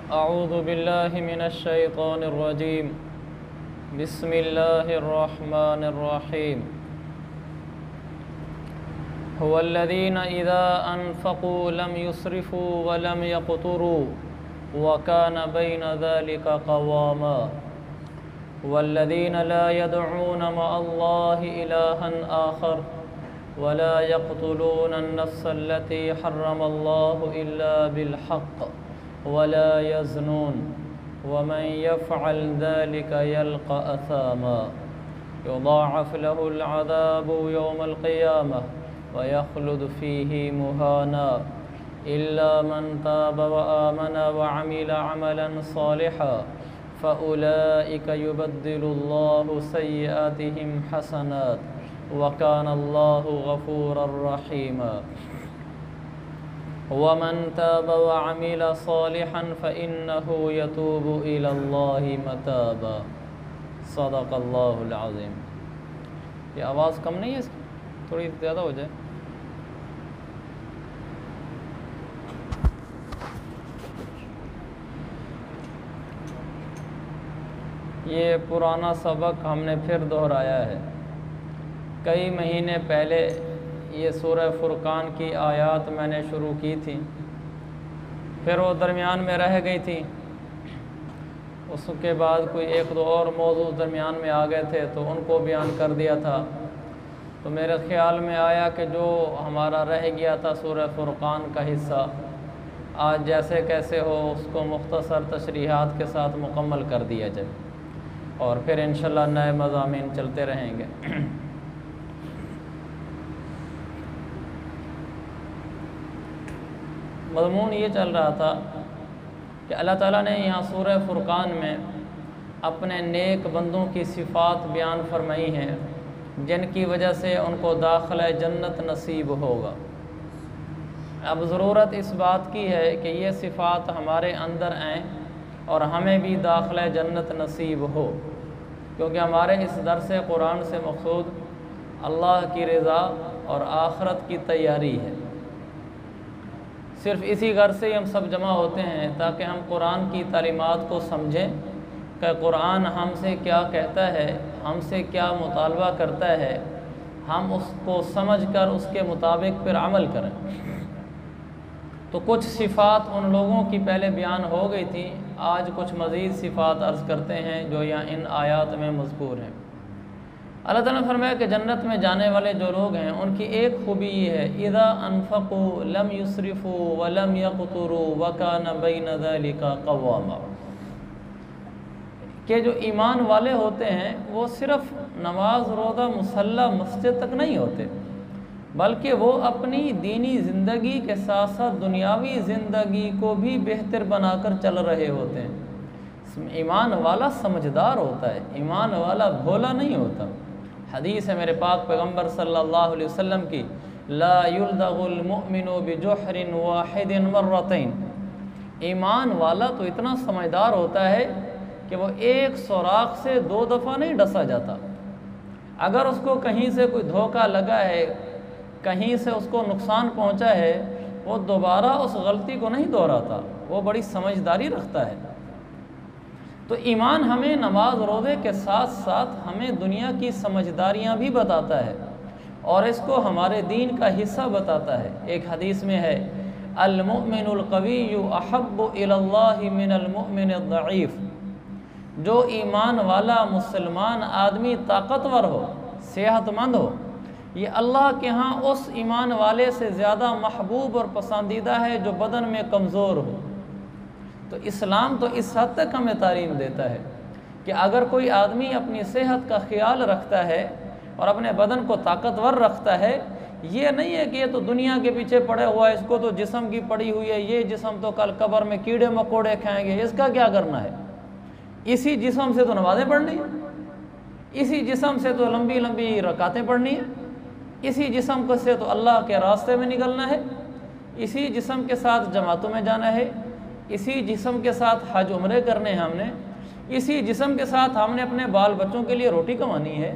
अऊज़ु बिल्लाहि मिनश शैतानिर रजीम। बिस्मिल्लाहिर रहमानिर रहीम। हुवल्लज़ीना इज़ा अनफ़क़ू लम युस्रिफ़ू व लम यक़्तुरू व कान बैन ज़ालिका क़वामा। वल्लज़ीना ला यदऊन मअल्लाहि इलाहन आखर व ला यक़्तुलूना अन-नफ़्स अल्लती हर्रमल्लाहु इल्ला बिल-हक़्क़ वला यज़नून वमन यफ़अल ज़ालिका यल्क़ा असामा युज़ाअफ़ लहुल अज़ाबु यौमल क़ियामह व यख़्लुद फ़ीही मुहाना इल्ला मन ताब व आमन व अमिल अमलन सालिहन फ़उलाइका युबद्दिलुल्लाहु सय्यिआतिहिम हसनात व कानल्लाहु गफ़ूरर रहीमा। वमन ताब व अमिल सालिहन फ़इन्नहु यतूबु इलल्लाहि मताबा। सदक़ल्लाहुल अज़ीम। ये आवाज़ कम नहीं है इसकी, थोड़ी ज़्यादा हो जाए। ये पुराना सबक हमने फिर दोहराया है। कई महीने पहले ये सूरह फुरकान की आयत मैंने शुरू की थी, फिर वो दरमियान में रह गई थी। उसके बाद कोई एक दो और मौजू दरमियान में आ गए थे तो उनको बयान कर दिया था। तो मेरे ख़्याल में आया कि जो हमारा रह गया था सूरह फुरकान का हिस्सा, आज जैसे कैसे हो उसको मुख्तसर तशरीहात के साथ मुकम्मल कर दिया जाए और फिर इंशाअल्लाह नए मज़ामीन चलते रहेंगे। मज़मून ये चल रहा था कि अल्लाह ताला ने यहाँ सूरह फुरकान में अपने नेक बंदों की सिफ़ात बयान फरमाई हैं जिनकी वजह से उनको दाखिला जन्नत नसीब होगा। अब ज़रूरत इस बात की है कि ये सिफ़ात हमारे अंदर आएँ और हमें भी दाखिला जन्नत नसीब हो, क्योंकि हमारे इस दर्स कुरान से मक़सूद अल्लाह की रज़ा और आखिरत की तैयारी है। सिर्फ़ इसी गर्ज से हम सब जमा होते हैं ताकि हम कुरान की तालीमात को समझें कि कुरान हमसे क्या कहता है, हमसे क्या मुतालबा करता है, हम उसको समझकर उसके मुताबिक फिर अमल करें। तो कुछ सिफ़ात उन लोगों की पहले बयान हो गई थी, आज कुछ मज़ीद सिफ़ात अर्ज़ करते हैं जो यहाँ इन आयात में मज़कूर हैं। अल्लाह ताला ने फरमाया कि जन्नत में जाने वाले जो लोग हैं उनकी एक खूबी ये है, इज़ा अनफ़क़ू लम युस्रिफ़ू व लम यक़्तुरू व कान बैन ज़ालिका क़वामा। कि जो ईमान वाले होते हैं वो सिर्फ़ नमाज रोज़ा मुसल्ला मस्जिद तक नहीं होते, बल्कि वो अपनी दीनी ज़िंदगी के साथ साथ दुनियावी ज़िंदगी को भी बेहतर बनाकर चल रहे होते हैं। ईमान वाला समझदार होता है, ईमान वाला भोला नहीं होता। हदीस है मेरे पाक पैगम्बर सल्लल्लाहु अलैहि वसल्लम की, ला युल्दगुल मुअमिनु बिजुहरिन वाहिदिन मर्रतैन। ईमान वाला तो इतना समझदार होता है कि वो एक सुराख से 2 दफ़ा नहीं डसा जाता। अगर उसको कहीं से कोई धोखा लगा है, कहीं से उसको नुकसान पहुंचा है, वो दोबारा उस गलती को नहीं दोहराता, वो बड़ी समझदारी रखता है। तो ईमान हमें नमाज रोज़े के साथ साथ हमें दुनिया की समझदारियाँ भी बताता है और इसको हमारे दीन का हिस्सा बताता है। एक हदीस में है, अल मुअमिनुल क़विय्यु अहब्बु इलल्लाहि मिनल मुअमिनिद दईफ़। जो ईमान वाला मुसलमान आदमी ताकतवर हो, सेहतमंद हो, ये अल्लाह के यहाँ उस ईमान वाले से ज़्यादा महबूब और पसंदीदा है जो बदन में कमज़ोर हो। तो इस्लाम तो इस हद तक हमें तालीम देता है कि अगर कोई आदमी अपनी सेहत का ख्याल रखता है और अपने बदन को ताकतवर रखता है, ये नहीं है कि ये तो दुनिया के पीछे पड़ा हुआ है, इसको तो जिस्म की पड़ी हुई है, ये जिस्म तो कल कब्र में कीड़े मकोड़े खाएंगे, इसका क्या करना है। इसी जिस्म से तो नमाज़ें पढ़नी है, इसी जिस्म से तो लंबी लंबी रकातें पढ़नी है, इसी जिस्म से तो अल्लाह के रास्ते में निकलना है, इसी जिस्म के साथ जमातों में जाना है, इसी जिस्म के साथ हज उम्रे करने हैं हमने, इसी जिस्म के साथ हमने अपने बाल बच्चों के लिए रोटी कमानी है।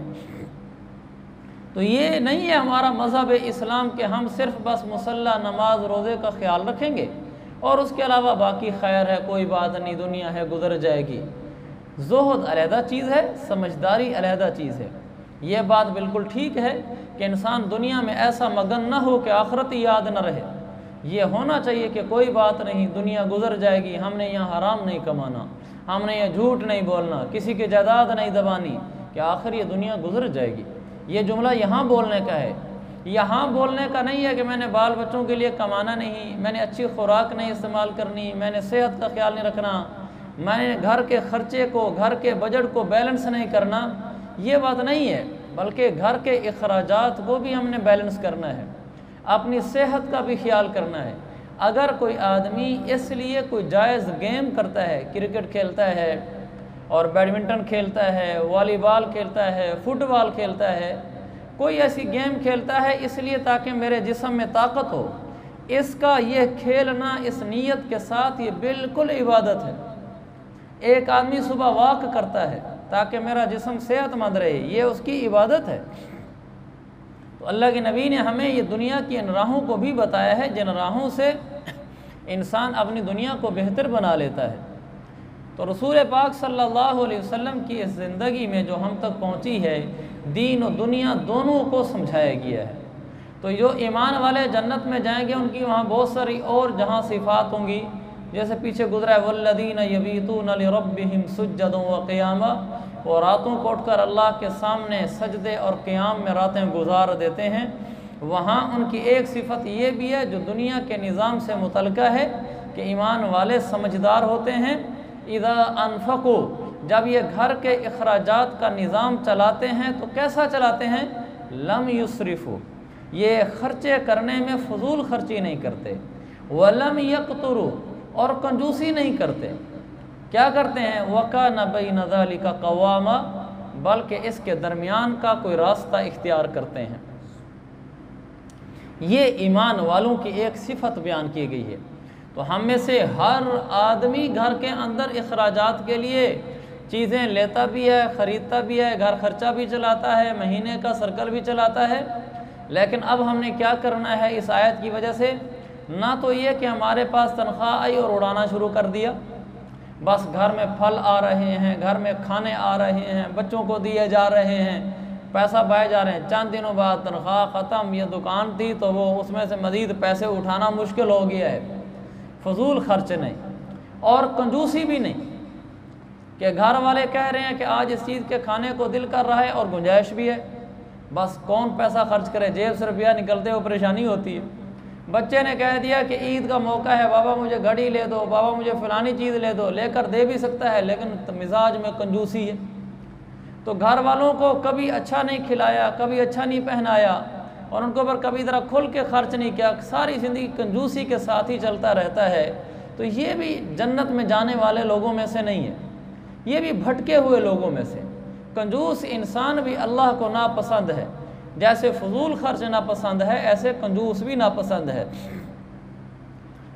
तो ये नहीं है हमारा मज़हब इस्लाम के हम सिर्फ़ बस मुसल्ला नमाज रोज़े का ख्याल रखेंगे और उसके अलावा बाकी खैर है, कोई बात नहीं, दुनिया है गुजर जाएगी। ज़ुहद अलहदा चीज़ है, समझदारी अलहदा चीज़ है। ये बात बिल्कुल ठीक है कि इंसान दुनिया में ऐसा मगन ना हो कि आखिरत याद न रहे। ये होना चाहिए कि कोई बात नहीं, दुनिया गुजर जाएगी, हमने यहाँ हराम नहीं कमाना, हमने ये झूठ नहीं बोलना, किसी की जायदाद नहीं दबानी, कि आखिर ये दुनिया गुजर जाएगी। ये जुमला यहाँ बोलने का है, यहाँ बोलने का नहीं है कि मैंने बाल बच्चों के लिए कमाना नहीं, मैंने अच्छी खुराक नहीं इस्तेमाल करनी, मैंने सेहत का ख्याल नहीं रखना, मैंने घर के ख़र्चे को, घर के बजट को बैलेंस नहीं करना। ये बात नहीं है, बल्कि घर के अखराजात को भी हमने बैलेंस करना है, अपनी सेहत का भी ख्याल करना है। अगर कोई आदमी इसलिए कोई जायज़ गेम करता है, क्रिकेट खेलता है और बैडमिंटन खेलता है, वॉलीबॉल खेलता है, फुटबॉल खेलता है, कोई ऐसी गेम खेलता है इसलिए ताकि मेरे जिस्म में ताकत हो, इसका ये खेलना इस नीयत के साथ ये बिल्कुल इबादत है। एक आदमी सुबह वॉक करता है ताकि मेरा जिस्म सेहतमंद रहे, ये उसकी इबादत है। तो अल्लाह के नबी ने हमें ये दुनिया की इन राहों को भी बताया है जिन राहों से इंसान अपनी दुनिया को बेहतर बना लेता है। तो रसूल पाक सल्लल्लाहु अलैहि वसल्लम की इस ज़िंदगी में जो हम तक पहुंची है, दीन और दुनिया दोनों को समझाया गया है। तो जो ईमान वाले जन्नत में जाएंगे उनकी वहाँ बहुत सारी और जहाँ सिफ़ात होंगी, जैसे पीछे गुजरा है, वल्लदीन यबीतून लिरब्बिहिम सुज्जदन व क़ियामा, वो रातों को उठकर अल्लाह के सामने सजदे और क़ियाम में रातें गुजार देते हैं। वहाँ उनकी एक सिफत ये भी है जो दुनिया के निज़ाम से मुतल्लिक़ा है कि ईमान वाले समझदार होते हैं। इज़ा अनफ़क़ू, जब ये घर के अखराजात का निज़ाम चलाते हैं तो कैसा चलाते हैं, लम युसरिफ़ू, ये ख़र्चे करने में फ़ुज़ूल ख़र्ची नहीं करते, वलम यक़तुरू, और कंजूसी नहीं करते। क्या करते हैं, वकान बैन ज़ालिका क़वामा, बल्कि इसके दरमियान का कोई रास्ता इख्तियार करते हैं। ये ईमान वालों की एक सिफत बयान की गई है। तो हम में से हर आदमी घर के अंदर अखराजात के लिए चीज़ें लेता भी है, ख़रीदता भी है, घर खर्चा भी चलाता है, महीने का सर्कल भी चलाता है। लेकिन अब हमने क्या करना है इस आयत की वजह से, ना तो ये कि हमारे पास तनख्वाह आई और उड़ाना शुरू कर दिया, बस घर में फल आ रहे हैं, घर में खाने आ रहे हैं, बच्चों को दिए जा रहे हैं, पैसा पाए जा रहे हैं, चंद दिनों बाद तनख्वाह ख़त्म, ये दुकान थी तो वो उसमें से मज़ीद पैसे उठाना मुश्किल हो गया है। फजूल खर्च नहीं और कंजूसी भी नहीं कि घर वाले कह रहे हैं कि आज इस चीज़ के खाने को दिल कर रहा है और गुंजाइश भी है, बस कौन पैसा खर्च करे, जेब से रुपया निकलते हुए परेशानी होती है। बच्चे ने कह दिया कि ईद का मौका है, बाबा मुझे घड़ी ले दो, बाबा मुझे फ़लानी चीज़ ले दो, लेकर दे भी सकता है लेकिन मिजाज में कंजूसी है। तो घर वालों को कभी अच्छा नहीं खिलाया, कभी अच्छा नहीं पहनाया और उनके ऊपर कभी ज़रा खुल के खर्च नहीं किया, सारी ज़िंदगी कंजूसी के साथ ही चलता रहता है। तो ये भी जन्नत में जाने वाले लोगों में से नहीं है, ये भी भटके हुए लोगों में से। कंजूस इंसान भी अल्लाह को नापसंद है, जैसे फजूल खर्च नापसंद है ऐसे कंजूस भी नापसंद है।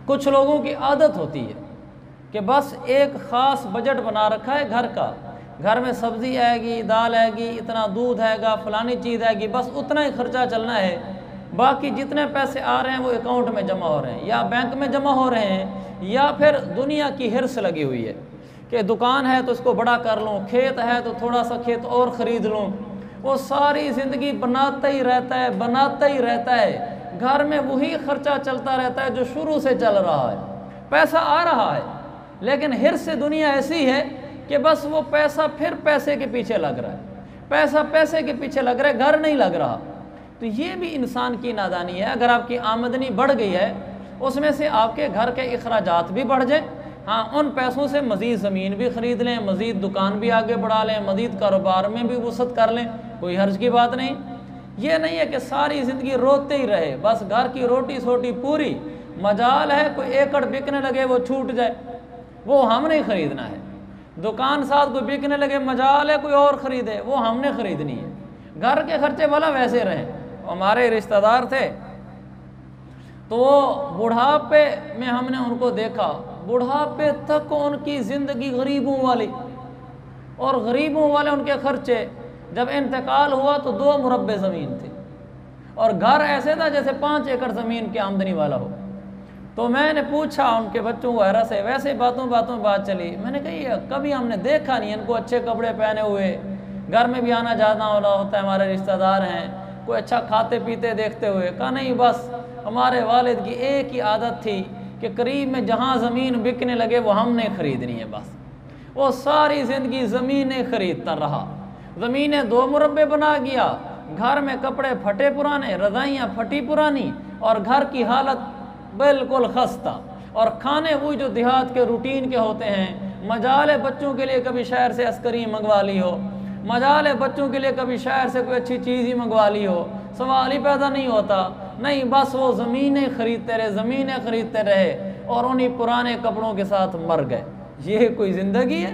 कुछ लोगों की आदत होती है कि बस एक ख़ास बजट बना रखा है घर का, घर में सब्ज़ी आएगी, दाल आएगी, इतना दूध आएगा, फ़लानी चीज़ आएगी, बस उतना ही खर्चा चलना है। बाकी जितने पैसे आ रहे हैं वो अकाउंट में जमा हो रहे हैं या बैंक में जमा हो रहे हैं, या फिर दुनिया की हिर्स लगी हुई है कि दुकान है तो इसको बड़ा कर लूँ, खेत है तो थोड़ा सा खेत और ख़रीद लूँ। वो सारी ज़िंदगी बनाता ही रहता है, बनाता ही रहता है, घर में वही खर्चा चलता रहता है जो शुरू से चल रहा है। पैसा आ रहा है लेकिन हिर्स से दुनिया ऐसी है कि बस वो पैसा फिर पैसे के पीछे लग रहा है, पैसा पैसे के पीछे लग रहा है, घर नहीं लग रहा। तो ये भी इंसान की नादानी है। अगर आपकी आमदनी बढ़ गई है उसमें से आपके घर के अखराजात भी बढ़ जाए, हाँ उन पैसों से मज़ीद ज़मीन भी ख़रीद लें, मज़ीद दुकान भी आगे बढ़ा लें, मज़ीद कारोबार में भी वसअत कर लें, कोई हर्ज की बात नहीं। ये नहीं है कि सारी ज़िंदगी रोते ही रहे, बस घर की रोटी सोटी पूरी, मजाल है कोई एकड़ बिकने लगे वो छूट जाए, वो हमने ख़रीदना है। दुकान साथ कोई बिकने लगे, मजाल है कोई और ख़रीदे, वो हमने ख़रीदनी है। घर के खर्चे वाला वैसे रहें। हमारे रिश्तेदार थे तो वो बुढ़ापे में हमने उनको देखा, बुढ़ापे तक उनकी ज़िंदगी गरीबों वाली, और गरीबों वाले उनके खर्चे। जब इंतकाल हुआ तो 2 मुरब्बे ज़मीन थी और घर ऐसे था जैसे 5 एकड़ ज़मीन की आमदनी वाला हो। तो मैंने पूछा उनके बच्चों वगैरह से, वैसे बातों बातों बात चली। मैंने कहा ये कभी हमने देखा नहीं इनको अच्छे कपड़े पहने हुए, घर में भी आना जाना वाला होता है, हमारे रिश्तेदार हैं, कोई अच्छा खाते पीते देखते हुए। कहा नहीं, बस हमारे वालिद की एक ही आदत थी कि करीब में जहाँ ज़मीन बिकने लगे वो हमने ख़रीदनी है। बस वो सारी ज़िंदगी ज़मीनें ख़रीदता रहा, ज़मीनें 2 मुरब्बे बना गया, घर में कपड़े फटे पुराने, रज़ाइयाँ फटी पुरानी, और घर की हालत बिल्कुल खस्ता, और खाने वही जो देहात के रूटीन के होते हैं। मजाल बच्चों के लिए कभी शहर से अस्करी मंगवा ली हो, मजाल बच्चों के लिए कभी शहर से कोई अच्छी चीज़ ही मंगवा ली हो, सवाल ही पैदा नहीं होता। नहीं, बस वो ज़मीनें ख़रीदते रहे, ज़मीनें ख़रीदते रहे, और उन्हीं पुराने कपड़ों के साथ मर गए। ये कोई ज़िंदगी है?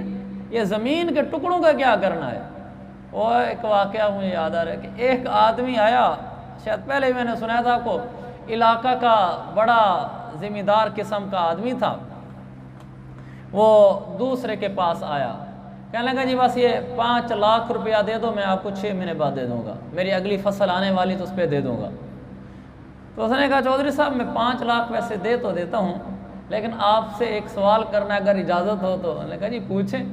ये ज़मीन के टुकड़ों का क्या करना है? और एक वाक़या मुझे याद आ रहा है कि एक आदमी आया, शायद पहले ही मैंने सुनाया था आपको, इलाका का बड़ा ज़िम्मेदार किस्म का आदमी था। वो दूसरे के पास आया, कहने लगा जी बस ये 5 लाख रुपया दे दो, मैं आपको 6 महीने बाद दे दूँगा, मेरी अगली फसल आने वाली तो उस पर दे दूँगा। तो उसने कहा चौधरी साहब मैं 5 लाख वैसे दे तो देता हूँ, लेकिन आपसे एक सवाल करना अगर इजाज़त हो तो। उन्होंने कहा जी पूछें।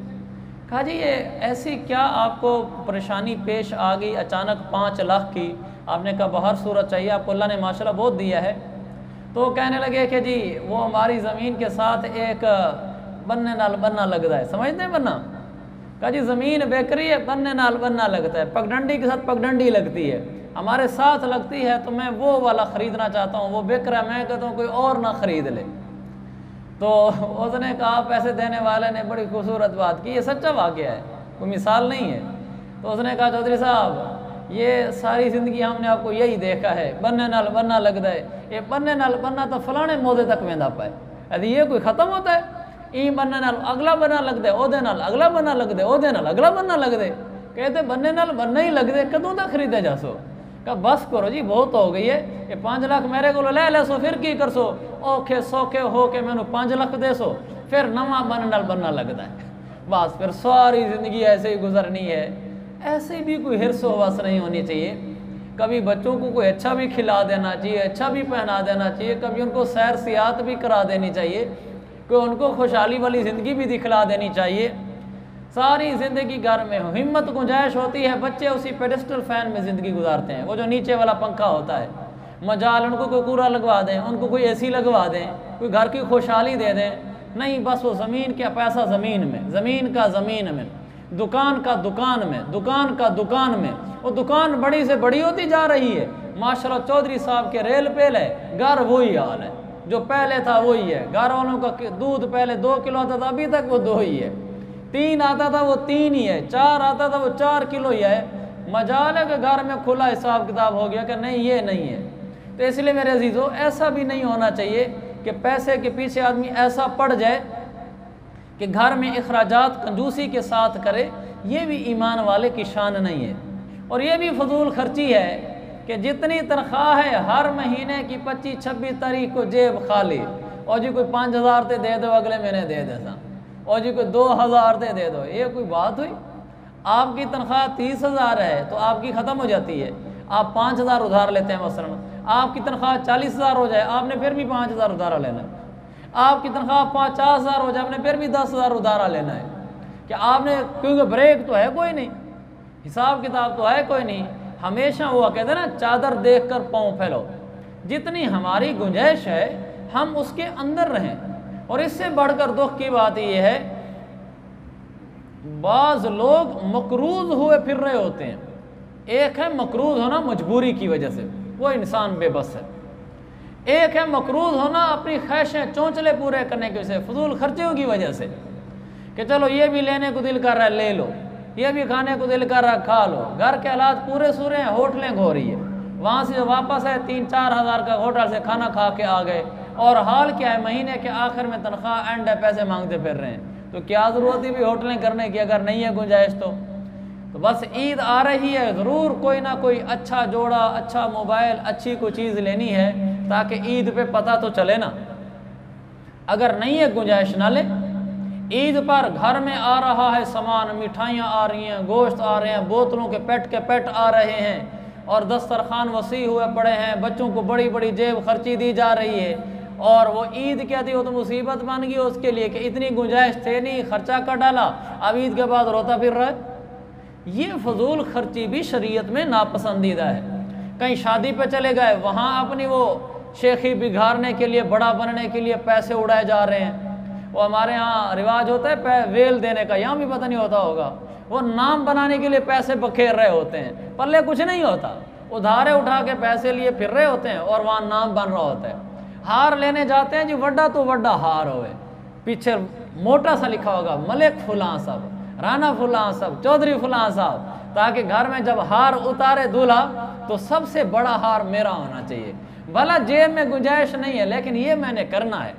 कहा जी ये ऐसी क्या आपको परेशानी पेश आ गई अचानक 5 लाख की? आपने कहा बाहर सूरत चाहिए, आपको अल्लाह ने माशाल्लाह बहुत दिया है। तो कहने लगे कि जी वो हमारी ज़मीन के साथ एक बन्ने नाल बन्ना लगता है, समझते हैं बन्ना? कहा जी ज़मीन बेच रही है, बन्ने नाल बन्ना लगता है, पगडंडी के साथ पगडंडी लगती है, हमारे साथ लगती है, तो मैं वो वाला ख़रीदना चाहता हूँ, वो बिक रहा है, मैं कहता हूँ कोई और ना ख़रीद ले। तो उसने कहा पैसे देने वाले ने बड़ी खूबसूरत बात की, ये सच्चा वाक़या है, कोई मिसाल नहीं है। तो उसने कहा चौधरी साहब ये सारी ज़िंदगी हमने आपको यही देखा है, बन्ने नाल बन्ना लगता है, ये बन्ने नाल बन्ना तो फलाने मोदे तक वेंदा पाए, यदि ये कोई ख़त्म होता है? ई बन्ने नाल अगला बन्ना लगता है, ओदे नाल अगला बन्ना लगता है, ओदे नाल अगला बन्ना लगता है, कहते बन्ने नाल बन्ना ही लगते, कदों तक खरीदे जा सो? कहा बस करो जी बहुत हो गई है, ये 5 लाख मेरे को ले सो, फिर की कर सो, औखे सौखे हो के मैनू 5 लाख दे सो, फिर नवा बन नाल बनना लगता है। बस फिर सारी ज़िंदगी ऐसे ही गुजरनी है। ऐसे भी कोई हिर्स वस नहीं होनी चाहिए। कभी बच्चों को कोई अच्छा भी खिला देना चाहिए, अच्छा भी पहना देना चाहिए, कभी उनको सैर सियाहत भी करा देनी चाहिए, कोई उनको खुशहाली वाली ज़िंदगी भी दिखला देनी चाहिए। सारी ज़िंदगी घर में हो, हिम्मत गुंजाइश होती है, बच्चे उसी पेडिस्टल फ़ैन में ज़िंदगी गुजारते हैं, वो जो नीचे वाला पंखा होता है। मजाल उनको कोई कूड़ा लगवा दें, उनको कोई एसी लगवा दें, कोई घर की खुशहाली दे दें, नहीं बस वो ज़मीन का पैसा ज़मीन में, ज़मीन का ज़मीन में, दुकान का दुकान में, दुकान का दुकान में। वो दुकान बड़ी से बड़ी होती जा रही है। माशाल्लाह चौधरी साहब के रेल पेल है, घर वही हाल है, जो पहले था वही है। घर वालों का दूध पहले 2 किलो आता था, अभी तक वो 2 ही है। 3 आता था वो 3 ही है, 4 आता था वो 4 किलो ही है। मजाल है कि घर में खुला हिसाब किताब हो गया कि नहीं ये नहीं है। तो इसलिए मेरे अजीज़ों ऐसा भी नहीं होना चाहिए कि पैसे के पीछे आदमी ऐसा पड़ जाए कि घर में अखराजात कंजूसी के साथ करे। ये भी ईमान वाले की शान नहीं है। और ये भी फजूल खर्ची है कि जितनी तनख्वाह है हर महीने की 25-26 तारीख को जेब खाली, और जी कोई 5000 ते दे दो अगले महीने दे देता, और जी कोई 2000 दे दो। ये कोई बात हुई? आपकी तनख्वाह 30,000 है तो आपकी ख़त्म हो जाती है, आप 5000 उधार लेते हैं। मसलन आपकी तनख्वाह 40,000 हो जाए, आपने फिर भी 5000 उधारा लेना है। आपकी तनख्वाह 50,000 हो जाए, आपने फिर भी 10,000 उधारा लेना है। कि आपने, क्योंकि ब्रेक तो है कोई नहीं, हिसाब किताब तो है कोई नहीं। हमेशा वो कहते हैं ना, चादर देख कर पाँव फैलो। जितनी हमारी गुंजाइश है हम उसके अंदर रहें। और इससे बढ़कर दुख की बात यह है, बाज़ लोग मकरूज हुए फिर रहे होते हैं। एक है मकरूज होना मजबूरी की वजह से, वो इंसान बेबस है। एक है मकरूज होना अपनी ख्वाहिशें चौंचले पूरे करने की वजह से, फजूल खर्चियों की वजह से, कि चलो ये भी लेने को दिल कर रहा है ले लो, ये भी खाने को दिल कर रहा है खा लो। घर के हालात पूरे सूरे हैं, होटलें घो रही है, वहाँ से वापस है 3-4 हज़ार का होटल से खाना खा के आ गए, और हाल क्या है महीने के आखिर में तनख्वाह एंड है, पैसे मांगते फिर रहे हैं। तो क्या ज़रूरत है भी होटलें करने की अगर नहीं है गुंजाइश तो बस ईद आ रही है, ज़रूर कोई ना कोई अच्छा जोड़ा, अच्छा मोबाइल, अच्छी कोई चीज़ लेनी है ताकि ईद पे पता तो चले ना। अगर नहीं है गुंजाइश ना ले। ईद पर घर में आ रहा है सामान, मिठाइयाँ आ रही हैं, गोश्त आ रहे हैं, बोतलों के पेट आ रहे हैं, और दस्तरखान वसी हुए पड़े हैं, बच्चों को बड़ी बड़ी जेब खर्ची दी जा रही है, और वो ईद क्या थी, वो तो मुसीबत बन गई उसके लिए कि इतनी गुंजाइश थे नहीं, खर्चा कर डाला, अब ईद के बाद रोता फिर रहा है। ये फजूल खर्ची भी शरीयत में नापसंदीदा है। कहीं शादी पे चले गए, वहाँ अपनी वो शेखी बिगाड़ने के लिए, बड़ा बनने के लिए पैसे उड़ाए जा रहे हैं। वो हमारे यहाँ रिवाज होता है वेल देने का, यहाँ भी पता नहीं होता होगा, वो नाम बनाने के लिए पैसे बखेर रहे होते हैं, पल्ले कुछ नहीं होता, उधारे उठा के पैसे लिए फिर रहे होते हैं और वहाँ नाम बन रहा होता है। हार लेने जाते हैं जी, वड्डा तो वड्डा हार होए, पीछे मोटा सा लिखा होगा मलिक फुलां साहब, राना फुलां साहब, चौधरी फुलां साहब, ताकि घर में जब हार उतारे दूल्हा तो सबसे बड़ा हार मेरा होना चाहिए। भला जेब में गुंजाइश नहीं है लेकिन ये मैंने करना है।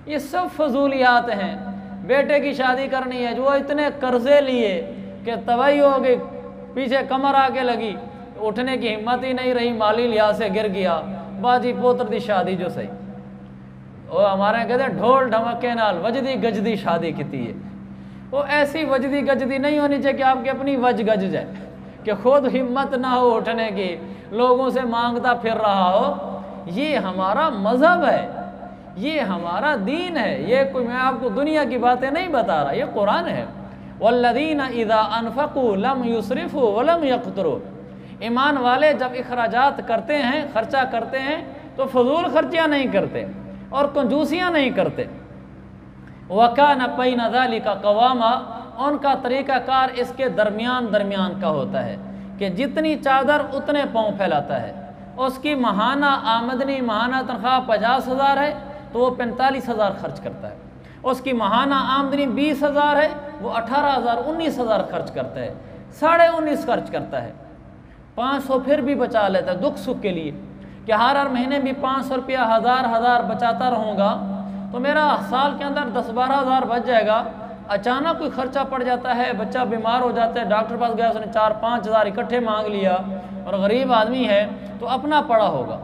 ये सब फजूलियात हैं। बेटे की शादी करनी है, जो इतने कर्जे लिए कि तबाही हो गई, पीछे कमर आके लगी, उठने की हिम्मत ही नहीं रही, माली लिहाज से गिर गया, बाजी पोत्र दी शादी जो सही। वो हमारे कहते ढोल ढमके नाल वजदी गजदी शादी की है। वो ऐसी वजदी गजदी नहीं होनी चाहिए कि आपकी अपनी वज गज जाए, कि खुद हिम्मत ना हो उठने की, लोगों से मांगता फिर रहा हो। ये हमारा मज़हब है, ये हमारा दीन है। ये कोई मैं आपको दुनिया की बातें नहीं बता रहा, ये कुरान है। वल्लज़ीना इज़ा अनफ़क़ू लम युस्रिफ़ू वलम यक़्तुरू। ईमान वाले जब इखराजात करते हैं, खर्चा करते हैं, तो फजूल खर्चियाँ नहीं करते और कंजूसियाँ नहीं करते। वकान बैन ज़ालिका क़वामा, उनका तरीक़ाकार इसके दरमियान दरमियान का होता है कि जितनी चादर उतने पाँव फैलाता है। उसकी माहाना आमदनी, माहाना तनख्वाह 50,000 है तो वो 45,000 खर्च करता है। उसकी माहाना आमदनी 20,000 है, वो 18,000 19,000 खर्च करता है, 19.5 खर्च करता है। 500 फिर भी बचा लेता है दुख सुख के लिए, कि हर महीने भी 500 रुपया हज़ार बचाता रहूँगा तो मेरा साल के अंदर 10-12 हज़ार बच जाएगा। अचानक कोई खर्चा पड़ जाता है, बच्चा बीमार हो जाता है, डॉक्टर पास गया, उसने 4-5 हज़ार इकट्ठे मांग लिया और गरीब आदमी है तो अपना पड़ा होगा।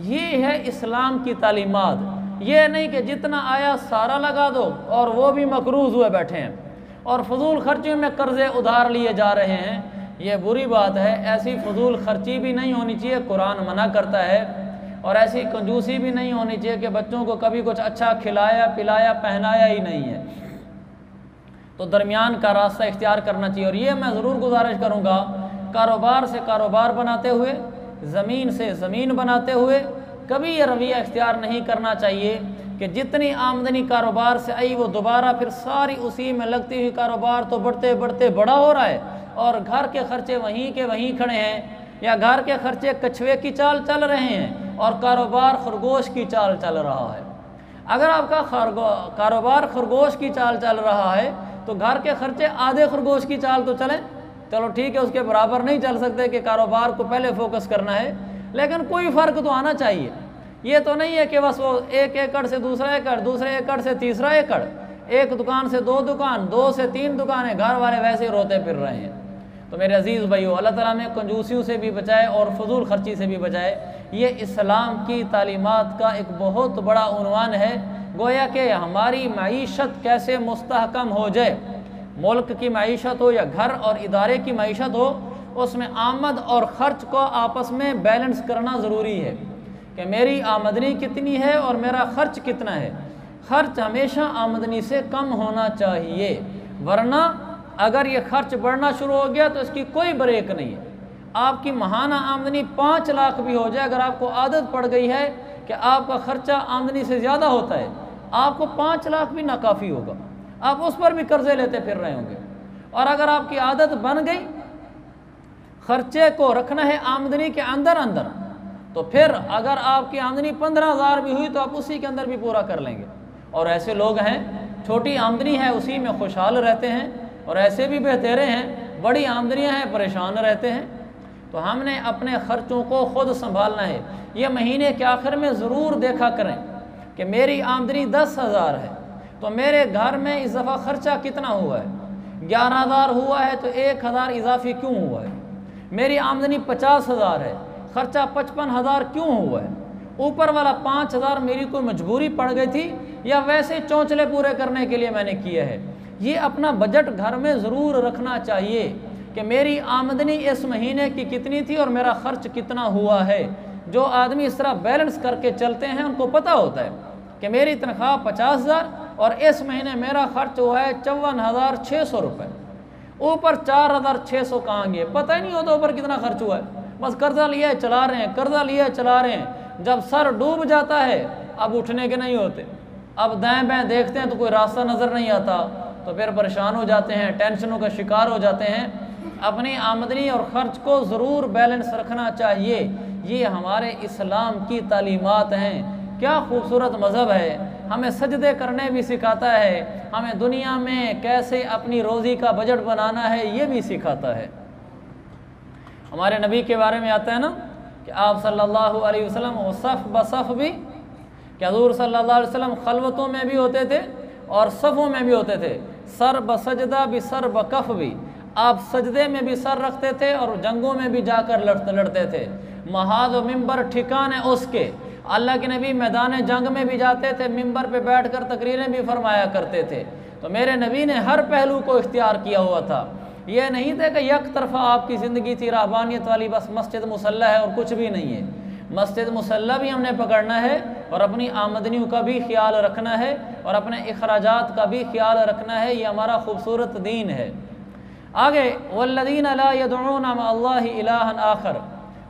ये है इस्लाम की तालीमात। ये नहीं कि जितना आया सारा लगा दो और वो भी मकरूज़ हुए बैठे हैं और फजूल खर्चियों में कर्ज़े उधार लिए जा रहे हैं। ये बुरी बात है। ऐसी फजूल खर्ची भी नहीं होनी चाहिए, कुरान मना करता है। और ऐसी कंजूसी भी नहीं होनी चाहिए कि बच्चों को कभी कुछ अच्छा खिलाया पिलाया पहनाया ही नहीं है। तो दरमियान का रास्ता इख्तियार करना चाहिए। और ये मैं ज़रूर गुजारिश करूँगा, कारोबार से कारोबार बनाते हुए, ज़मीन से ज़मीन बनाते हुए कभी ये रवैया इख्तियार नहीं करना चाहिए कि जितनी आमदनी कारोबार से आई वो दोबारा फिर सारी उसी में लगती हुई, कारोबार तो बढ़ते बढ़ते बड़ा हो रहा है और घर के खर्चे वहीं के वहीं खड़े हैं, या घर के खर्चे कछुए की चाल चल रहे हैं और कारोबार खरगोश की चाल चल रहा है। अगर आपका कारोबार खरगोश की चाल चल रहा है तो घर के खर्चे आधे खरगोश की चाल तो चलें। चलो ठीक है, उसके बराबर नहीं चल सकते कि कारोबार को पहले फोकस करना है, लेकिन कोई फ़र्क तो आना चाहिए। ये तो नहीं है कि बस वो 1 एकड़ से दूसरा एकड़, दूसरे एकड़ से तीसरा एकड़, एक दुकान से 2 दुकान, 2 से 3 दुकानें, घर वाले वैसे ही रोते फिर रहे हैं। तो मेरे अजीज़ भाइयों, अल्लाह ताला में कंजूसियों से भी बचाए और फजूल खर्ची से भी बचाए। ये इस्लाम की तालीमात का एक बहुत बड़ा उन्वान है। गोया कि हमारी मईशत कैसे मुस्तहकम हो जाए, मुल्क की मईशत हो या घर और इदारे की मईशत हो, उसमें आमद और ख़र्च को आपस में बैलेंस करना ज़रूरी है कि मेरी आमदनी कितनी है और मेरा ख़र्च कितना है। ख़र्च हमेशा आमदनी से कम होना चाहिए, वरना अगर ये खर्च बढ़ना शुरू हो गया तो इसकी कोई ब्रेक नहीं है। आपकी माहाना आमदनी 5 लाख भी हो जाए, अगर आपको आदत पड़ गई है कि आपका ख़र्चा आमदनी से ज़्यादा होता है, आपको 5 लाख भी नाकाफ़ी होगा, आप उस पर भी कर्ज़े लेते फिर रहे होंगे। और अगर आपकी आदत बन गई खर्चे को रखना है आमदनी के अंदर अंदर, तो फिर अगर आपकी आमदनी 15,000 भी हुई तो आप उसी के अंदर भी पूरा कर लेंगे। और ऐसे लोग हैं, छोटी आमदनी है उसी में खुशहाल रहते हैं, और ऐसे भी बेहतरे हैं, बड़ी आमदनियाँ हैं परेशान रहते हैं। तो हमने अपने ख़र्चों को ख़ुद संभालना है। ये महीने के आखिर में ज़रूर देखा करें कि मेरी आमदनी 10,000 है तो मेरे घर में इस दफ़ा ख़र्चा कितना हुआ है। 11,000 हुआ है तो 1,000 इजाफी क्यों हुआ है। मेरी आमदनी 50,000 है, ख़र्चा 55,000 क्यों हुआ है। ऊपर वाला 5,000 मेरी कोई मजबूरी पड़ गई थी या वैसे चौंचले पूरे करने के लिए मैंने किया है। ये अपना बजट घर में ज़रूर रखना चाहिए कि मेरी आमदनी इस महीने की कितनी थी और मेरा ख़र्च कितना हुआ है। जो आदमी इस तरह बैलेंस करके चलते हैं उनको पता होता है कि मेरी तनख्वाह 50,000 और इस महीने मेरा खर्च हुआ है 54,600 रुपये, ऊपर 4,600 कहाँ गए पता ही नहीं होता ऊपर कितना खर्च हुआ है। बस कर्जा लिया है चला रहे हैं, कर्जा लिया है चला रहे हैं। जब सर डूब जाता है अब उठने के नहीं होते, अब दाएं बाएं देखते हैं तो कोई रास्ता नज़र नहीं आता, तो फिर परेशान हो जाते हैं, टेंशनों का शिकार हो जाते हैं। अपनी आमदनी और ख़र्च को ज़रूर बैलेंस रखना चाहिए। ये हमारे इस्लाम की तालीमात हैं। क्या खूबसूरत मज़हब है, हमें सजदे करने भी सिखाता है, हमें दुनिया में कैसे अपनी रोज़ी का बजट बनाना है ये भी सिखाता है। हमारे नबी के बारे में आता है ना कि आप सल्लल्लाहु अलैहि वसल्लम सफ़ बसफ़ भी, कि हुज़ूर सल्लल्लाहु अलैहि वसल्लम खलवतों में भी होते थे और सफ़ों में भी होते थे। सर बसजदा भी सर बकफ़ भी, आप सजदे में भी सर रखते थे और जंगों में भी जाकर लड़ते थे। महाद व मिंबर ठिकाने उसके, अल्लाह के नबी मैदान जंग में भी जाते थे, मिंबर पे बैठकर तकरीरें भी फरमाया करते थे। तो मेरे नबी ने हर पहलू को इख्तियार किया हुआ था। यह नहीं था कि एक तरफा आपकी ज़िंदगी थी रहबानियत वाली, बस मस्जिद मुसल्ला है और कुछ भी नहीं है। मस्जिद मुसल्ला भी हमने पकड़ना है और अपनी आमदनियों का भी ख्याल रखना है और अपने अखराजात का भी ख्याल रखना है। ये हमारा खूबसूरत दीन है। आगे वल्लज़ीना ला यदऊना मअल्लाहि इलाहन आखर,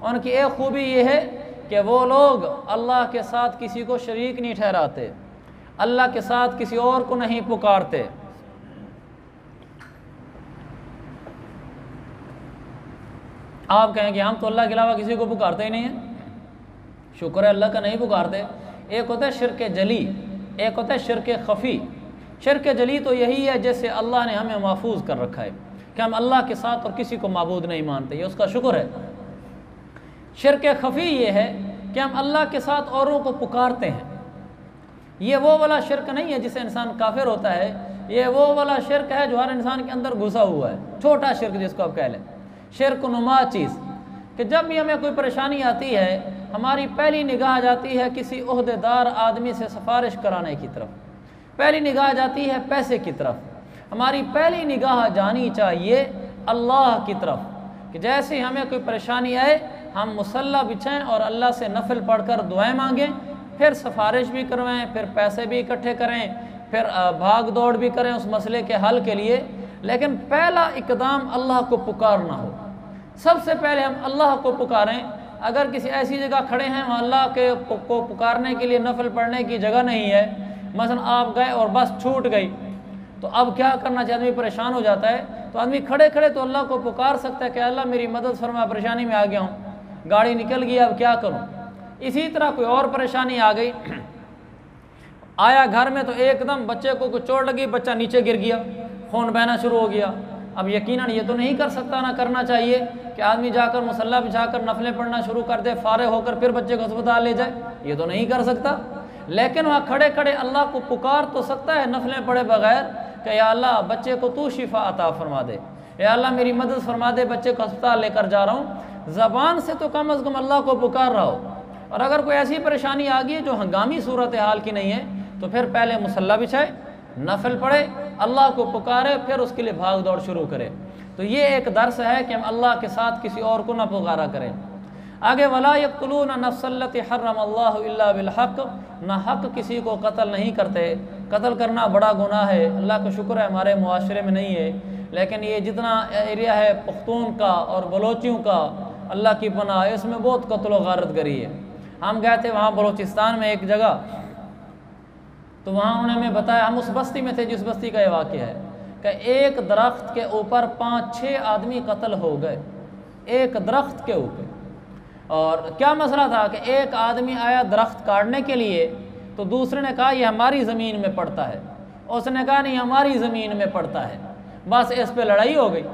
उनकी एक खूबी ये है कि वो लोग अल्लाह के साथ किसी को शरीक नहीं ठहराते, अल्लाह के साथ किसी और को नहीं पुकारते। आप कहें कि हम तो अल्लाह के अलावा किसी को पुकारते ही नहीं हैं। शुक्र है अल्लाह का नहीं पुकारते। एक होता है शिरक जली, एक होता है शिरक ख़फ़ी। शिरक जली तो यही है जैसे अल्लाह ने हमें महफूज कर रखा है कि हम अल्लाह के साथ और किसी को माबूद नहीं मानते, ये उसका शुक्र है। शिरक ख़फ़ी ये है कि हम अल्लाह के साथ औरों को पुकारते हैं। ये वो वाला शिरक नहीं है जिससे इंसान काफिर होता है, ये वो वाला शिरक है जो हर इंसान के अंदर घुसा हुआ है, छोटा शिरक जिसको आप कह लें, शिरक नुमा चीज़। कि जब भी हमें कोई परेशानी आती है हमारी पहली निगाह जाती है किसी ओहदेदार आदमी से सिफारिश कराने की तरफ, पहली निगाह जाती है पैसे की तरफ। हमारी पहली निगाह जानी चाहिए अल्लाह की तरफ कि जैसे हमें कोई परेशानी आए हम मुसल्ला बिछाएं और अल्लाह से नफल पढ़कर दुआएं मांगें, फिर सिफारिश भी करवाएं, फिर पैसे भी इकट्ठे करें, फिर भाग दौड़ भी करें उस मसले के हल के लिए। लेकिन पहला इकदाम अल्लाह को पुकारना हो। सबसे पहले हम अल्लाह को पुकारें। अगर किसी ऐसी जगह खड़े हैं वहाँ अल्लाह को पुकारने के लिए नफल पढ़ने की जगह नहीं है, मसलन आप गए और बस छूट गई, तो अब क्या करना चाहिए? आदमी परेशान हो जाता है। तो आदमी खड़े खड़े तो अल्लाह को पुकार सकता है कि अल्लाह मेरी मदद फरमा, परेशानी में आ गया हूँ, गाड़ी निकल गई, अब क्या करूँ। इसी तरह कोई और परेशानी आ गई, आया घर में तो एकदम बच्चे को कुछ चोट लगी, बच्चा नीचे गिर गया, खून बहना शुरू हो गया। अब यकीनन ये तो नहीं कर सकता, ना करना चाहिए कि आदमी जाकर मुसल्ला बिछाकर नफलें पढ़ना शुरू कर दे, फारिग होकर फिर बच्चे को अस्पताल ले जाए, ये तो नहीं कर सकता। लेकिन वहाँ खड़े खड़े अल्लाह को पुकार तो सकता है नफलें पढ़े बगैर कि या अल्लाह बच्चे को तू शिफा अता फरमा दे, या अल्लाह मेरी मदद फरमा दे, बच्चे को अस्पताल लेकर जा रहा हूँ। ज़बान से तो कम अज़ कम अल्लाह को पुकार रहा हो। और अगर कोई ऐसी परेशानी आ गई है जो हंगामी सूरत हाल की नहीं है, तो फिर पहले मुसल्ला बिछाए, नफल पढ़े, अल्लाह को पुकारे, फिर उसके लिए भाग दौड़ शुरू करे। तो ये एक दर्स है कि हम अल्लाह के साथ किसी और को ना पुकारा करें। आगे वला यक़्तुलून नफ़्सल्लती हर्रमल्लाहु इल्ला बिलहक़, ना हक़ किसी को कत्ल नहीं करते। कत्ल करना बड़ा गुनाह है, अल्लाह का शुक्र है हमारे मुआशरे में नहीं है। लेकिन ये जितना एरिया है पुख्तून का और बलोचियों का, अल्लाह की पनाह, इसमें बहुत कत्ल व गारत गरी है। हम गए थे वहाँ बलोचिस्तान में एक जगह, तो वहाँ उन्होंने हमें बताया, हम उस बस्ती में थे जिस बस्ती का ये वाक़या है, कि एक दरख्त के ऊपर 5-6 आदमी कत्ल हो गए, एक दरख्त के ऊपर। और क्या मसला था कि एक आदमी आया दरख्त काटने के लिए, तो दूसरे ने कहा ये हमारी ज़मीन में पड़ता है, उसने कहा नहीं हमारी ज़मीन में पड़ता है। बस इस पे लड़ाई हो गई।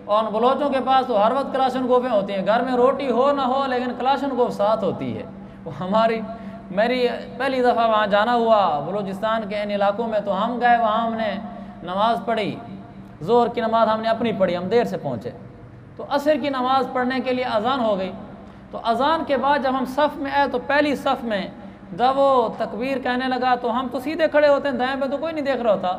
और बलोचों के पास तो हर वक्त कलाशन गोफें होती हैं, घर में रोटी हो ना हो लेकिन कलाशन गोफ साथ होती है। वो मेरी पहली दफ़ा वहाँ जाना हुआ बलूचिस्तान के इन इलाकों में, तो हम गए वहाँ, हमने नमाज़ पढ़ी, ज़ोहर की नमाज़ हमने अपनी पढ़ी, हम देर से पहुँचे। तो असर की नमाज़ पढ़ने के लिए अज़ान हो गई। तो अज़ान के बाद जब हम सफ़ में आए तो पहली सफ़ में जब वो तकबीर कहने लगा तो हम तो सीधे खड़े होते हैं, दाएँ बाएँ तो कोई नहीं देख रहा होता।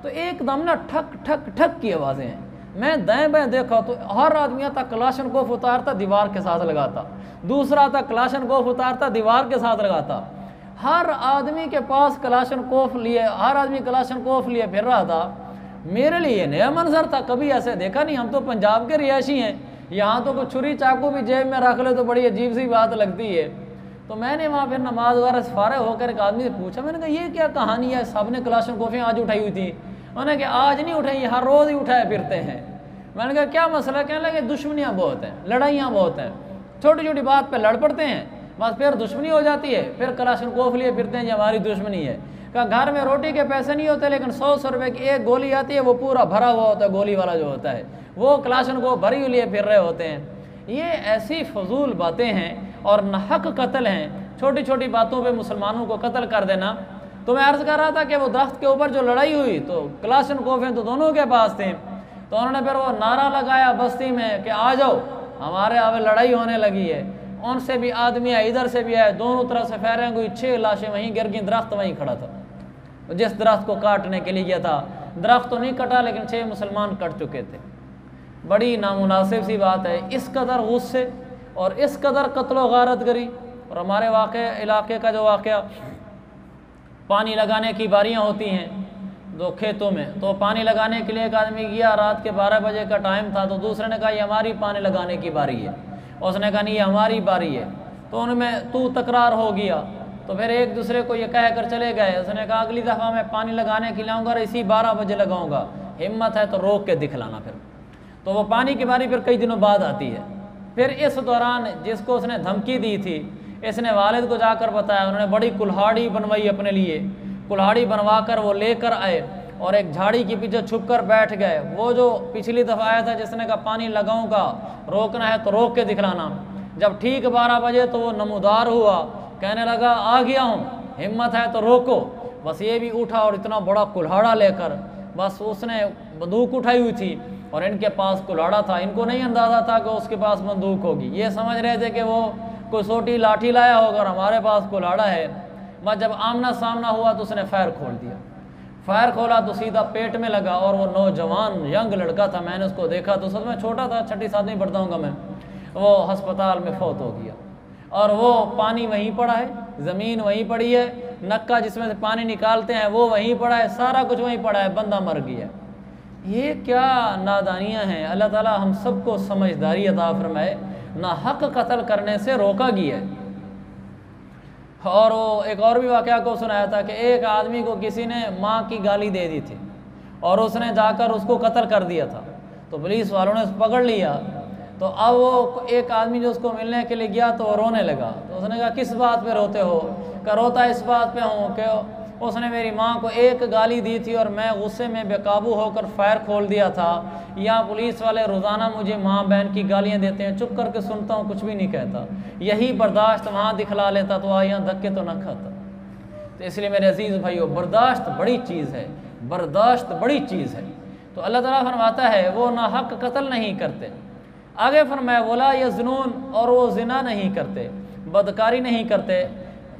तो एकदम ना ठक ठक ठक की आवाज़ें हैं। मैं दाएँ बाएँ देखा तो हर आदमी आता कलाशन गोफ उतारता, दीवार के साथ लगाता, दूसरा आता कलाशन गोफ उतारता, दीवार के साथ लगाता। हर आदमी के पास कलाशनकोफ लिए, हर आदमी कलाशनकोफ लिए फिर रहा था। मेरे लिए नया मंजर था, कभी ऐसे देखा नहीं। हम तो पंजाब के रिहायशी हैं, यहाँ तो कुछ छुरी चाकू भी जेब में रख ले तो बड़ी अजीब सी बात लगती है। तो मैंने वहाँ फिर नमाज वगैरह से फारग होकर एक आदमी से पूछा, मैंने कहा ये क्या कहानी है, सब ने कलाशनकोफियाँ आज उठाई हुई थी। उन्होंने कहा आज नहीं उठाई, हर रोज़ ही उठाए फिरते हैं। मैंने कहा क्या मसला? कहने लगे दुश्मनियाँ बहुत हैं, लड़ाइयाँ बहुत हैं, छोटी छोटी बात पर लड़ पड़ते हैं, बस फिर दुश्मनी हो जाती है, फिर कलाशनकोफ लिए फिरते हैं, ये हमारी दुश्मनी है। कहा घर में रोटी के पैसे नहीं होते, लेकिन 100 रुपए की एक गोली आती है, वो पूरा भरा हुआ होता है, गोली वाला जो होता है वो कलाशनकोफ भरी हुई लिए फिर रहे होते हैं। ये ऐसी फजूल बातें हैं और नाहक कत्ल हैं, छोटी छोटी बातों पे मुसलमानों को कत्ल कर देना। तो मैं अर्ज़ कर रहा था कि वो दरख्त के ऊपर जो लड़ाई हुई तो कलाशनकोफें तो दोनों के पास थे। तो उन्होंने फिर वो नारा लगाया बस्ती में कि आ जाओ, हमारे यहाँ लड़ाई होने लगी है। उनसे भी आदमी है, इधर से भी है, दोनों तरफ से फायरिंग हुई। 6 लाशें वहीं गिर गई, दरख्त वहीं खड़ा था जिस दरख्त को काटने के लिए गया था। दरख्त तो नहीं कटा, लेकिन 6 मुसलमान कट चुके थे। बड़ी नामुनासिब सी बात है, इस कदर गुस्से और इस कदर कत्लो गारत गरी। और हमारे इलाके का जो वाक़या, पानी लगाने की बारियाँ होती हैं दो खेतों में, तो पानी लगाने के लिए एक आदमी गया, रात के 12 बजे का टाइम था। तो दूसरे ने कहा ये हमारी पानी लगाने की बारी है, उसने कहा नहीं ये हमारी बारी है। तो उनमें तू तकरार हो गया। तो फिर एक दूसरे को ये कह कर चले गए। उसने कहा अगली दफ़ा मैं पानी लगाने के लिए आऊँगा और इसी 12 बजे लगाऊंगा, हिम्मत है तो रोक के दिखलाना। फिर तो वो पानी की बारी फिर कई दिनों बाद आती है। फिर इस दौरान जिसको उसने धमकी दी थी, इसने वालिद को जाकर बताया। उन्होंने बड़ी कुल्हाड़ी बनवाई अपने लिए, कुल्हाड़ी बनवा कर वो लेकर आए और एक झाड़ी के पीछे छुप कर बैठ गए। वो जो पिछली दफ़ा आया था जिसने कहा पानी लगाऊंगा, रोकना है तो रोक के दिखलाना, जब ठीक 12 बजे तो वो नमूदार हुआ, कहने लगा आ गया हूँ, हिम्मत है तो रोको। बस ये भी उठा और इतना बड़ा कुल्हाड़ा लेकर, बस उसने बंदूक उठाई हुई थी और इनके पास कुल्हाड़ा था। इनको नहीं अंदाज़ा था कि उसके पास बंदूक होगी, ये समझ रहे थे कि वो कोई छोटी लाठी लाया होगा और हमारे पास कुल्हाड़ा है। बस जब आमना सामना हुआ तो उसने फायर खोल दिया। फायर खोला तो सीधा पेट में लगा और वो नौजवान यंग लड़का था, मैंने उसको देखा तो सच में छोटा था, 6ठी 7वीं पढ़ता हूँगा मैं, वो अस्पताल में फौत हो गया। और वो पानी वहीं पड़ा है, ज़मीन वहीं पड़ी है, नक्का जिसमें से पानी निकालते हैं वो वहीं पड़ा है, सारा कुछ वहीं पड़ा है, बंदा मर गया। ये क्या नादानियाँ हैं। अल्लाह ताला हम सबको समझदारी अता फरमाए। ना हक कत्ल करने से रोका गया है। और वो एक और भी वाक़या को सुनाया था कि एक आदमी को किसी ने माँ की गाली दे दी थी और उसने जाकर उसको कत्ल कर दिया था। तो पुलिस वालों ने उसको पकड़ लिया। तो अब वो एक आदमी जो उसको मिलने के लिए गया तो वो रोने लगा। तो उसने कहा किस बात पे रोते हो? कहा रोता इस बात पे हूँ कि उसने मेरी माँ को एक गाली दी थी और मैं गुस्से में बेकाबू होकर फायर खोल दिया था। यहाँ पुलिस वाले रोज़ाना मुझे माँ बहन की गालियाँ देते हैं, चुप करके सुनता हूँ, कुछ भी नहीं कहता। यही बर्दाश्त वहाँ दिखला लेता तो यहाँ धक्के तो न खाता। तो इसलिए मेरे अजीज़ भाइयों, बर्दाश्त बड़ी चीज़ है, बर्दाश्त बड़ी चीज़ है। तो अल्लाह ताला फरमाता है वो ना हक कत्ल नहीं करते। आगे फरमाया वला यज़नून, और वो जिना नहीं करते, बदकारी नहीं करते।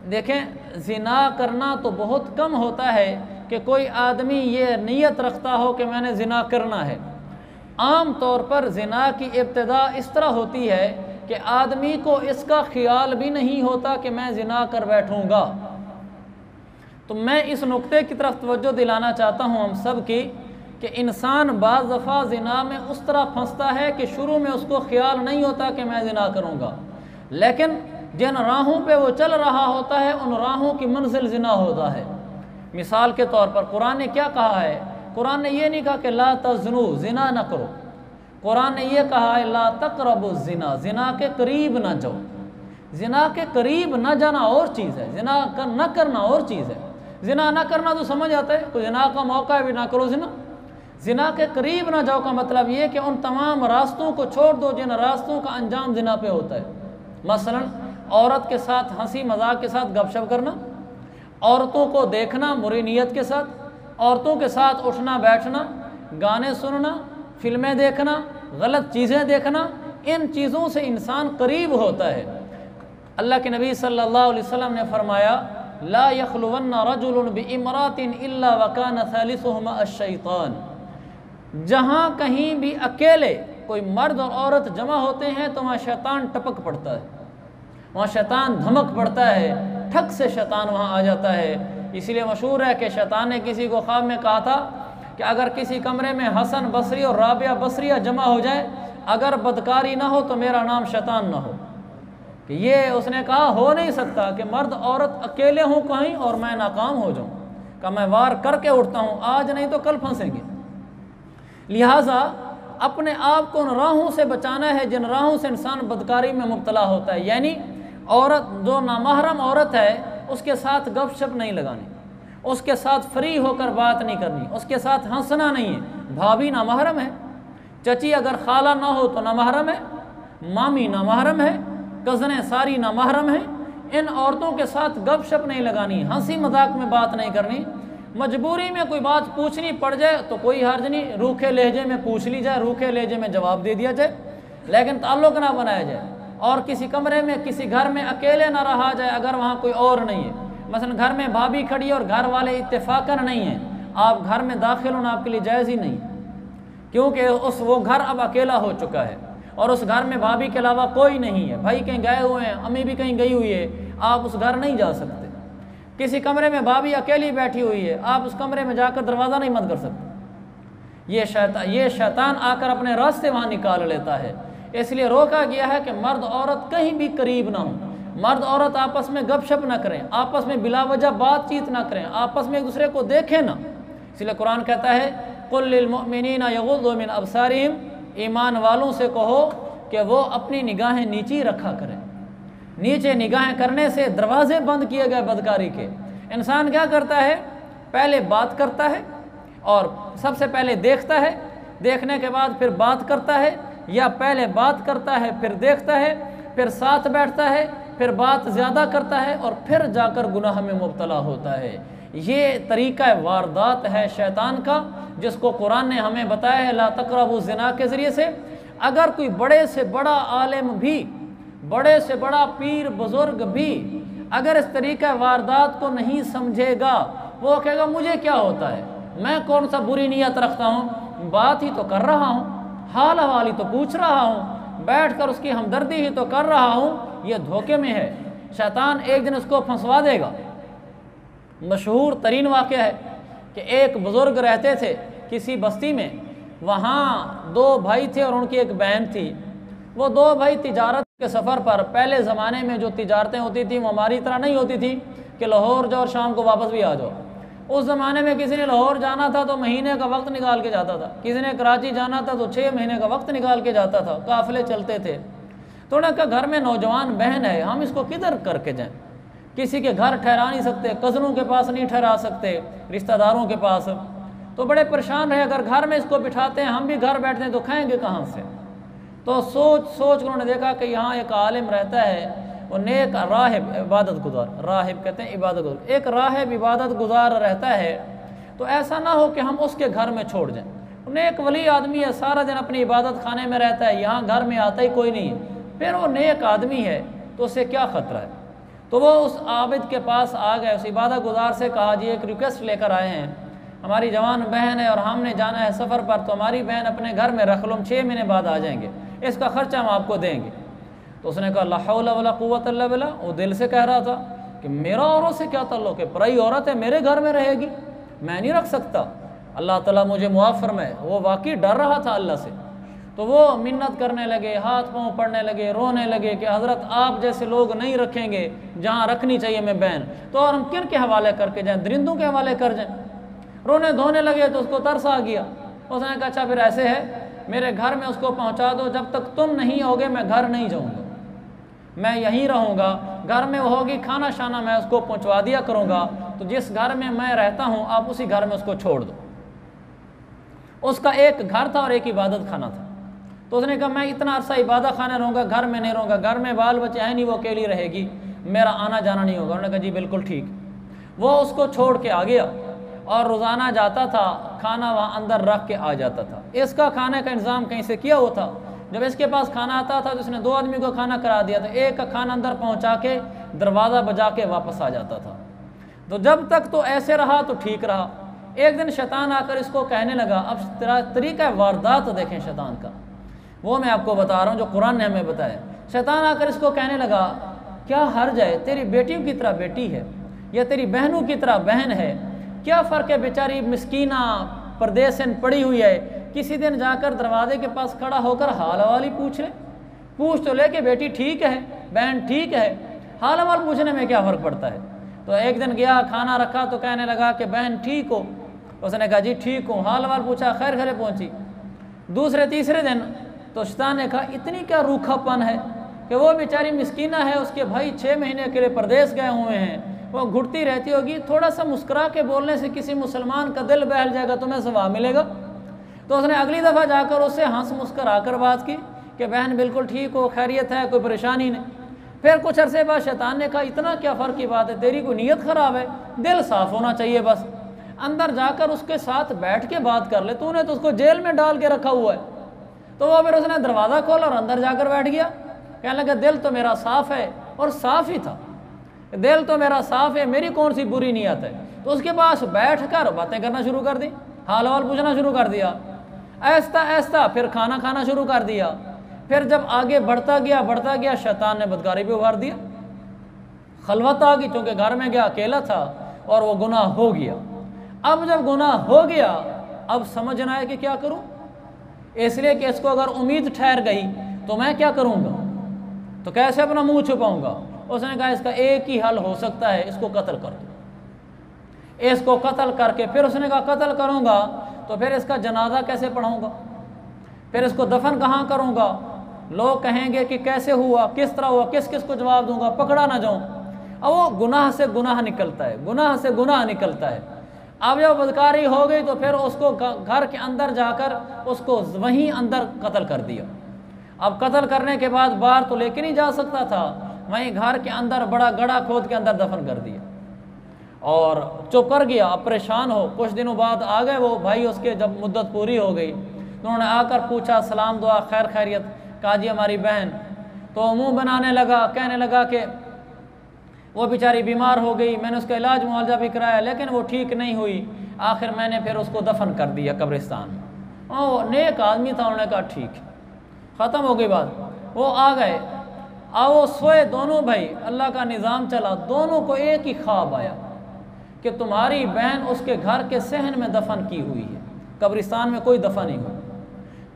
देखें जिना करना तो बहुत कम होता है कि कोई आदमी ये नीयत रखता हो कि मैंने जिना करना है। आम तौर पर जिना की इब्तिदा इस तरह होती है कि आदमी को इसका ख्याल भी नहीं होता कि मैं जिना कर बैठूँगा। तो मैं इस नुक्ते की तरफ तवज्जो दिलाना चाहता हूँ हम सब की कि इंसान बाज़ दफ़ा ज़िना में उस तरह फंसता है कि शुरू में उसको ख्याल नहीं होता कि मैं ज़िना करूँगा, लेकिन जिन राहों पे वो चल रहा होता है उन राहों की मंजिल ज़िना होता है। मिसाल के तौर पर कुरान ने क्या कहा है? कुरान ने ये नहीं कहा कि ला तज़्नु, ज़िना न करो। कुरान ने ये कहा है ला तक़रबु ज़िना, ज़िना के करीब ना जाओ। ज़िना के करीब न जाना और चीज़ है, ज़िना न करना और चीज़ है। ज़िना न करना तो समझ आता है, कोई ज़िना का मौका है भी ना करो ज़िना। ज़िना के करीब ना जाओ का मतलब ये कि उन तमाम रास्तों को छोड़ दो जिन रास्तों का अंजाम ज़िना पे होता है। मसलन औरत के साथ हंसी मजाक के साथ गपशप करना, औरतों को देखना बुरी नीयत के साथ, औरतों के साथ उठना बैठना, गाने सुनना, फिल्में देखना, गलत चीज़ें देखना, इन चीज़ों से इंसान करीब होता है। अल्लाह के नबी सल्लल्लाहु अलैहि वसल्लम ने फरमाया ला यखलुवन्ना रजुलुन बिइमरातिन इल्ला वकान सालिसुहुमा अश-शैतान। जहाँ कहीं भी अकेले कोई मर्द और औरत जमा होते हैं तो वहाँ शैतान टपक पड़ता है, वहाँ शैतान धमक पड़ता है ठक से शैतान वहाँ आ जाता है। इसीलिए मशहूर है कि शैतान ने किसी को ख्वाब में कहा था कि अगर किसी कमरे में हसन बसरी और राबिया बसरिया जमा हो जाए, अगर बदकारी ना हो तो मेरा नाम शैतान ना हो। कि ये उसने कहा हो नहीं सकता कि मर्द औरत अकेले हों कहीं और मैं नाकाम हो जाऊँ, का मैं वार करके उठता हूँ, आज नहीं तो कल फंसेंगे। लिहाजा अपने आप को उन राहों से बचाना है जिन राहों से इंसान बदकारी में मुब्तला होता है। यानी औरत जो नामहरम औरत है उसके साथ गपशप नहीं लगानी, उसके साथ फ्री होकर बात नहीं करनी, उसके साथ हंसना नहीं है। भाभी नामहरम है, चची अगर खाला ना हो तो नामहरम है, मामी नामहरम है, कज़नें सारी नामहरम हैं। इन औरतों के साथ गपशप नहीं लगानी, हंसी मजाक में बात नहीं करनी। मजबूरी में कोई बात पूछनी पड़ जाए तो कोई हर्ज नहीं, रूखे लहजे में पूछ ली जाए, रूखे लहजे में जवाब दे दिया जाए, लेकिन ताल्लुक़ ना बनाया जाए। और किसी कमरे में किसी घर में अकेले ना रहा जाए अगर वहाँ कोई और नहीं है। मसलन घर में भाभी खड़ी है और घर वाले इत्तेफाकन नहीं हैं, आप घर में दाखिल होना आपके लिए जायज़ ही नहीं, क्योंकि वो घर अब अकेला हो चुका है और उस घर में भाभी के अलावा कोई नहीं है। भाई कहीं गए हुए हैं, अम्मी भी कहीं गई हुई है, आप उस घर नहीं जा सकते। किसी कमरे में भाभी अकेली बैठी हुई है, आप उस कमरे में जाकर दरवाज़ा नहीं बंद कर सकते। ये शैतान आकर अपने रास्ते वहाँ निकाल लेता है। इसलिए रोका गया है कि मर्द औरत कहीं भी करीब ना हो, मर्द औरत आपस में गपशप ना करें, आपस में बिलावजह बातचीत ना करें, आपस में एक दूसरे को देखें ना। इसलिए कुरान कहता है कुल लिल मुमिनीना यगुद्दू मिन अबसारिहिम, ईमान वालों से कहो कि वो अपनी निगाहें नीचे रखा करें। नीचे निगाहें करने से दरवाजे बंद किए गए बदकारी के। इंसान क्या करता है, पहले बात करता है और सबसे पहले देखता है, देखने के बाद फिर बात करता है, या पहले बात करता है फिर देखता है, फिर साथ बैठता है, फिर बात ज़्यादा करता है और फिर जाकर गुनाह में मुब्तला होता है। ये तरीका वारदात है शैतान का, जिसको कुरान ने हमें बताया है ला तक़रबू ज़िना के ज़रिए से। अगर कोई बड़े से बड़ा आलिम भी, बड़े से बड़ा पीर बुज़ुर्ग भी अगर इस तरीका वारदात को नहीं समझेगा, वो कहेगा मुझे क्या होता है, मैं कौन सा बुरी नीयत रखता हूँ, बात ही तो कर रहा हूँ, हाल हवाल ही तो पूछ रहा हूँ, बैठ कर उसकी हमदर्दी ही तो कर रहा हूँ। ये धोखे में है, शैतान एक दिन उसको फंसवा देगा। मशहूर तरीन वाक़या है कि एक बुज़ुर्ग रहते थे किसी बस्ती में, वहाँ दो भाई थे और उनकी एक बहन थी। वो दो भाई तिजारत के सफ़र पर, पहले ज़माने में जो तिजारतें होती थी वो हमारी तरह नहीं होती थी कि लाहौर जाओ और शाम को वापस भी आ जाओ। उस ज़माने में किसी ने लाहौर जाना था तो महीने का वक्त निकाल के जाता था, किसी ने कराची जाना था तो 6 महीने का वक्त निकाल के जाता था, काफ़िले चलते थे। तो उन्होंने कहा घर में नौजवान बहन है, हम इसको किधर करके जाएँ, किसी के घर ठहरा नहीं सकते, कज़नों के पास नहीं ठहरा सकते, रिश्तेदारों के पास, तो बड़े परेशान रहे। अगर घर में इसको बिठाते हैं, हम भी घर बैठते हैं तो खाएंगे कहाँ से। तो सोच उन्होंने देखा कि यहाँ एक आलिम रहता है, वो नेक राहिब इबादत गुजार, राहिब कहते हैं इबादत गुजार, एक राहिब इबादत गुजार रहता है, तो ऐसा ना हो कि हम उसके घर में छोड़ जाएं। नेक वली आदमी है, सारा दिन अपनी इबादत खाने में रहता है, यहाँ घर में आता ही कोई नहीं है, फिर वो नेक आदमी है तो उससे क्या ख़तरा है। तो वो उस आबिद के पास आ गए, उस इबादत गुजार से कहा जी एक रिक्वेस्ट लेकर आए हैं, हमारी जवान बहन है और हमने जाना है सफ़र पर, तो हमारी बहन अपने घर में रख लो, हम 6 महीने बाद आ जाएंगे, इसका ख़र्चा हम आपको देंगे। तो उसने कहा ला हौला वला कुव्वत इल्ला बिल्लाह। वो दिल से कह रहा था कि मेरा औरत से क्या ताल्लुक़ है, पराई औरत है, मेरे घर में रहेगी, मैं नहीं रख सकता, अल्लाह ताला मुझे मुआफ़ फरमाए। वो वाकई डर रहा था अल्लाह से। तो वो मिन्नत करने लगे, हाथ पाँव पड़ने लगे, रोने लगे कि हज़रत आप जैसे लोग नहीं रखेंगे जहाँ रखनी चाहिए मैं बहन, तो और हम किन के हवाले करके जाएँ, दरिंदों के हवाले कर जाएँ। रोने धोने लगे तो उसको तरस आ गया। उसने कहा अच्छा फिर ऐसे है, मेरे घर में उसको पहुँचा दो, जब तक तुम नहीं होगे मैं घर नहीं जाऊँगा, मैं यहीं रहूँगा, घर में होगी खाना शाना मैं उसको पहुँचवा दिया करूँगा, तो जिस घर में मैं रहता हूँ आप उसी घर में उसको छोड़ दो। उसका एक घर था और एक इबादत खाना था। तो उसने कहा मैं इतना अर्सा इबादत खाना रहूँगा, घर में नहीं रहूँगा, घर में बाल बच्चे हैं नहीं, वो अकेली रहेगी, मेरा आना जाना नहीं होगा। उन्होंने कहा जी बिल्कुल ठीक। वो उसको छोड़ के आ गया और रोज़ाना जाता था, खाना वहाँ अंदर रख के आ जाता था। इसका खाने का इंतज़ाम कहीं से किया हुआ था, जब इसके पास खाना आता था तो इसने 2 आदमी को खाना करा दिया था, एक का खाना अंदर पहुँचा के दरवाज़ा बजा के वापस आ जाता था। तो जब तक तो ऐसे रहा तो ठीक रहा। एक दिन शैतान आकर इसको कहने लगा, अब तरीका वारदात देखें शैतान का, वो मैं आपको बता रहा हूँ जो कुरान ने हमें बताया। शैतान आकर इसको कहने लगा क्या हर्ज है, तेरी बेटियों की तरह बेटी है या तेरी बहनों की तरह बहन है, क्या फ़र्क है, बेचारी मिस्कीना परदेस में पड़ी हुई है, किसी दिन जाकर दरवाजे के पास खड़ा होकर हाल हवाल ही पूछ ले, पूछ तो ले कि बेटी ठीक है, बहन ठीक है, हाल हवाल पूछने में क्या फ़र्क पड़ता है। तो एक दिन गया, खाना रखा तो कहने लगा कि बहन ठीक हो, उसने कहा जी ठीक हूँ, हाल हवाल पूछा, खैर खैर पहुँची। दूसरे तीसरे दिन तो शैतान ने कहा इतनी क्या रूखापन है कि वो बेचारी मिस्कीना है, उसके भाई 6 महीने के लिए परदेश गए हुए हैं, वो घुटती रहती होगी, थोड़ा सा मुस्कुरा के बोलने से किसी मुसलमान का दिल बहल जाएगा, तुम्हें सवाब मिलेगा। तो उसने अगली दफ़ा जाकर उससे हंस मुस्कुरा कर बात की कि बहन बिल्कुल ठीक हो, खैरियत है, कोई परेशानी नहीं। फिर कुछ अरसे बाद शैतान ने कहा इतना क्या फ़र्क की बात है, तेरी कोई नीयत ख़राब है, दिल साफ़ होना चाहिए, बस अंदर जाकर उसके साथ बैठ के बात कर ले, तूने तो उसको जेल में डाल के रखा हुआ है। तो वो फिर उसने दरवाज़ा खोला और अंदर जाकर बैठ गया, कहने लगा दिल तो मेरा साफ़ है, और साफ़ ही था, दिल तो मेरा साफ़ है, मेरी कौन सी बुरी नीयत है। तो उसके पास बैठ कर बातें करना शुरू कर दी, हाल हवाल पूछना शुरू कर दिया, ऐसा ऐसा फिर खाना खाना शुरू कर दिया। फिर जब आगे बढ़ता गया शैतान ने बदकारी भी उभार दिया, खलवत आ गई, चूँकि घर में गया अकेला था और वो गुनाह हो गया। अब जब गुनाह हो गया, अब समझ ना आया कि क्या करूं, इसलिए कि इसको अगर उम्मीद ठहर गई तो मैं क्या करूंगा, तो कैसे अपना मुंह छुपाऊंगा। उसने कहा इसका एक ही हल हो सकता है, इसको कत्ल कर दो। इसको कत्ल करके फिर उसने कहा कत्ल करूंगा तो फिर इसका जनाजा कैसे पढ़ाऊंगा, फिर इसको दफन कहाँ करूंगा, लोग कहेंगे कि कैसे हुआ, किस तरह हुआ, किस किस को जवाब दूंगा, पकड़ा ना जाऊं। अब वो गुनाह से गुनाह निकलता है, गुनाह से गुनाह निकलता है। अब जब बदकारी हो गई तो फिर उसको घर के अंदर जाकर उसको वहीं अंदर कत्ल कर दिया। अब कत्ल करने के बाद बाहर तो लेके नहीं जा सकता था, वहीं घर के अंदर बड़ा गड्ढा खोद के अंदर दफन कर दिया और चुप कर गया। अब परेशान हो, कुछ दिनों बाद आ गए वो भाई उसके, जब मुद्दत पूरी हो गई तो उन्होंने आकर पूछा, सलाम दुआ खैर खैरियत, कहा जी हमारी बहन। तो मुंह बनाने लगा, कहने लगा कि वो बेचारी बीमार हो गई, मैंने उसका इलाज मुआवजा भी कराया लेकिन वो ठीक नहीं हुई, आखिर मैंने फिर उसको दफन कर दिया कब्रिस्तान में। ओ नेक आदमी था, उन्होंने कहा ठीक, ख़त्म हो गई बात। वो आ गए, आओ सोए दोनों भाई, अल्लाह का निज़ाम चला, दोनों को एक ही ख्वाब आया कि तुम्हारी बहन उसके घर के सहन में दफन की हुई है, कब्रिस्तान में कोई दफन नहीं हुआ।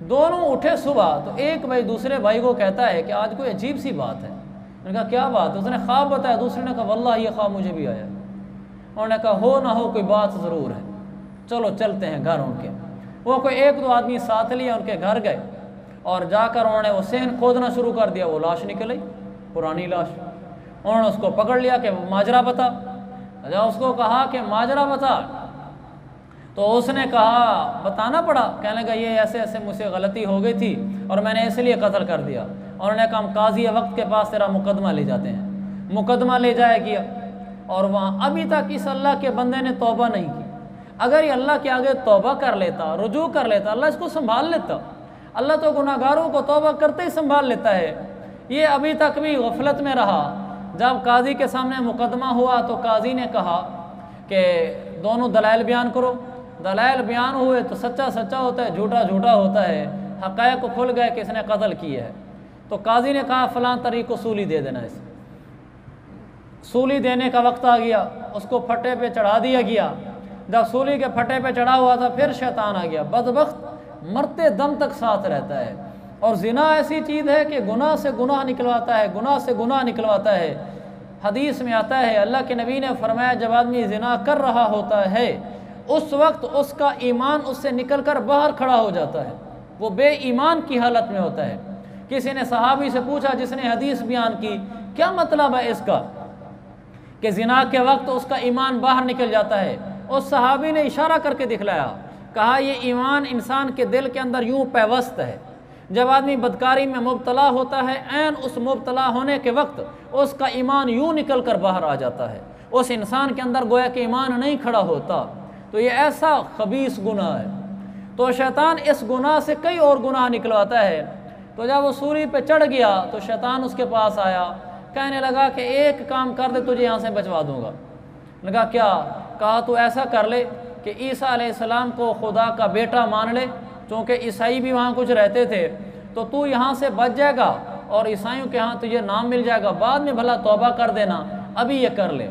दोनों उठे सुबह तो एक भाई दूसरे भाई को कहता है कि आज कोई अजीब सी बात है। उन्होंने कहा क्या बात है, उसने ख्वाब बताया, दूसरे ने कहा वल्लाह ये ख्वाब मुझे भी आया। उन्होंने कहा हो ना हो कोई बात ज़रूर है, चलो चलते हैं घर उनके। वो कोई 1-2 आदमी साथ लिए उनके घर गए और जाकर उन्होंने वो सहन खोदना शुरू कर दिया, वो लाश निकल आई, पुरानी लाश। उन्होंने उसको पकड़ लिया कि माजरा बता। जब उसको कहा कि माजरा बता तो उसने कहा बताना पड़ा, कहने लगा ये ऐसे ऐसे मुझसे गलती हो गई थी और मैंने इसलिए कत्ल कर दिया। और उन्होंने कहा हम काजी वक्त के पास तेरा मुकदमा ले जाते हैं। मुकदमा ले जाया गया और वहाँ अभी तक इस अल्लाह के बंदे ने तौबा नहीं की। अगर ये अल्लाह के आगे तौबा कर लेता, रुजू कर लेता, अल्लाह इसको संभाल लेता। अल्लाह तो गुनाहगारों को तौबा करते ही संभाल लेता है। ये अभी तक भी गफलत में रहा। जब काजी के सामने मुकदमा हुआ तो काजी ने कहा कि दोनों दलाइल बयान करो। दलाइल बयान हुए तो सच्चा सच्चा होता है, झूठा झूठा होता है, हक़ाइक़ को खुल गए कि इसने कत्ल किया है। तो काजी ने कहा फ़लाँ तरीक़ को सूली दे देना। इसे सूली देने का वक्त आ गया, उसको फटे पे चढ़ा दिया गया। जब सूली के फटे पे चढ़ा हुआ था फिर शैतान आ गया। बदबख्त मरते दम तक साथ रहता है। और ज़िना ऐसी चीज़ है कि गुनाह से गुनाह निकलवाता है, गुनाह से गुनाह निकलवाता है। हदीस में आता है, अल्लाह के नबी ने फरमाया जब आदमी ज़िना कर रहा होता है उस वक्त उसका ईमान उससे निकल कर बाहर खड़ा हो जाता है, वो बेईमान की हालत में होता है। किसी ने सहाबी से पूछा जिसने हदीस बयान की, क्या मतलब है इसका कि ज़िना के वक्त उसका ईमान बाहर निकल जाता है। उस सहाबी ने इशारा करके दिखलाया, कहा ये ईमान इंसान के दिल के अंदर यूँ पैवस्त है। जब आदमी बदकारी में मुब्तला होता है, ऐन उस मुब्तला होने के वक्त उसका ईमान यूँ निकल कर बाहर आ जाता है। उस इंसान के अंदर गोया कि ईमान नहीं खड़ा होता। तो ये ऐसा खबीस गुनाह है। तो शैतान इस गुनाह से कई और गुनाह निकलवाता है। तो जब वो सूली पे चढ़ गया तो शैतान उसके पास आया, कहने लगा कि एक काम कर दे, तुझे यहाँ से बचवा दूँगा। लगा क्या? कहा तू ऐसा कर ले कि ईसा अलैहिस्सलाम को खुदा का बेटा मान ले, क्योंकि ईसाई भी वहाँ कुछ रहते थे, तो तू यहाँ से बच जाएगा और ईसाइयों के यहाँ तुझे नाम मिल जाएगा, बाद में भला तौबा कर देना, अभी ये कर ले।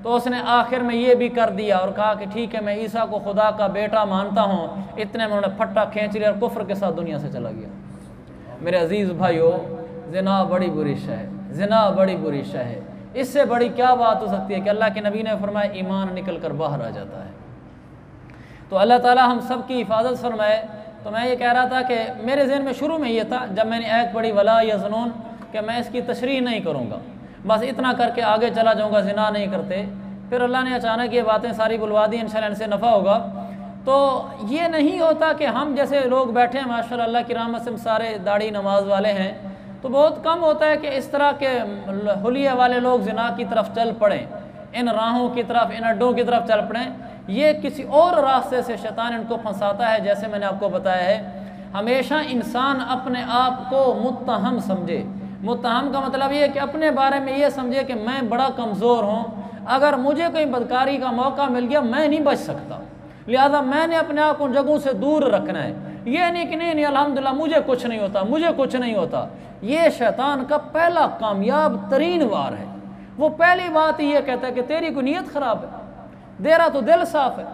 तो उसने आखिर में ये भी कर दिया और कहा कि ठीक है, मैं ईसा को खुदा का बेटा मानता हूँ। इतने में उन्होंने फट्टा खींच लिया और कुफ्र के साथ दुनिया से चला गया। मेरे अजीज़ भाइयों, ज़िना बड़ी बुरी शय है, ज़िना बड़ी बुरी शय है। इससे बड़ी क्या बात हो सकती है कि अल्लाह के नबी ने फरमाया ईमान निकल कर बाहर आ जाता है। तो अल्लाह ताला हम सब की हिफाजत फरमाए। तो मैं ये कह रहा था कि मेरे ज़हन में शुरू में ये था जब मैंने आयत पढ़ी वला यज़नून, कि मैं इसकी तशरीह नहीं करूँगा, बस इतना करके आगे चला जाऊँगा, ज़िना नहीं करते। फिर अल्लाह ने अचानक ये बातें सारी बुलवा दी, इंशाअल्लाह इनसे नफ़ा होगा। तो ये नहीं होता कि हम जैसे लोग बैठे हैं माशाअल्लाह, अल्लाह की रहमत से सारे दाढ़ी नमाज वाले हैं, तो बहुत कम होता है कि इस तरह के हुलिया वाले लोग ज़िना की तरफ चल पड़ें, इन राहों की तरफ, इन अड्डों की तरफ चल पड़ें। ये किसी और रास्ते से शैतान इनको फंसाता है। जैसे मैंने आपको बताया है, हमेशा इंसान अपने आप को मुत्तहम समझे। मुत्तहम का मतलब ये है कि अपने बारे में ये समझे कि मैं बड़ा कमज़ोर हूँ, अगर मुझे कोई बदकारी का मौका मिल गया मैं नहीं बच सकता, लिहाजा मैंने अपने आप उन जगहों से दूर रखना है। ये नहीं कि नहीं अल्हम्दुलिल्लाह मुझे कुछ नहीं होता, मुझे कुछ नहीं होता। ये शैतान का पहला कामयाब तरीन वार है। वो पहली बात ये कहता है कि तेरी कोई नीयत ख़राब है, तेरा तो दिल साफ़ है,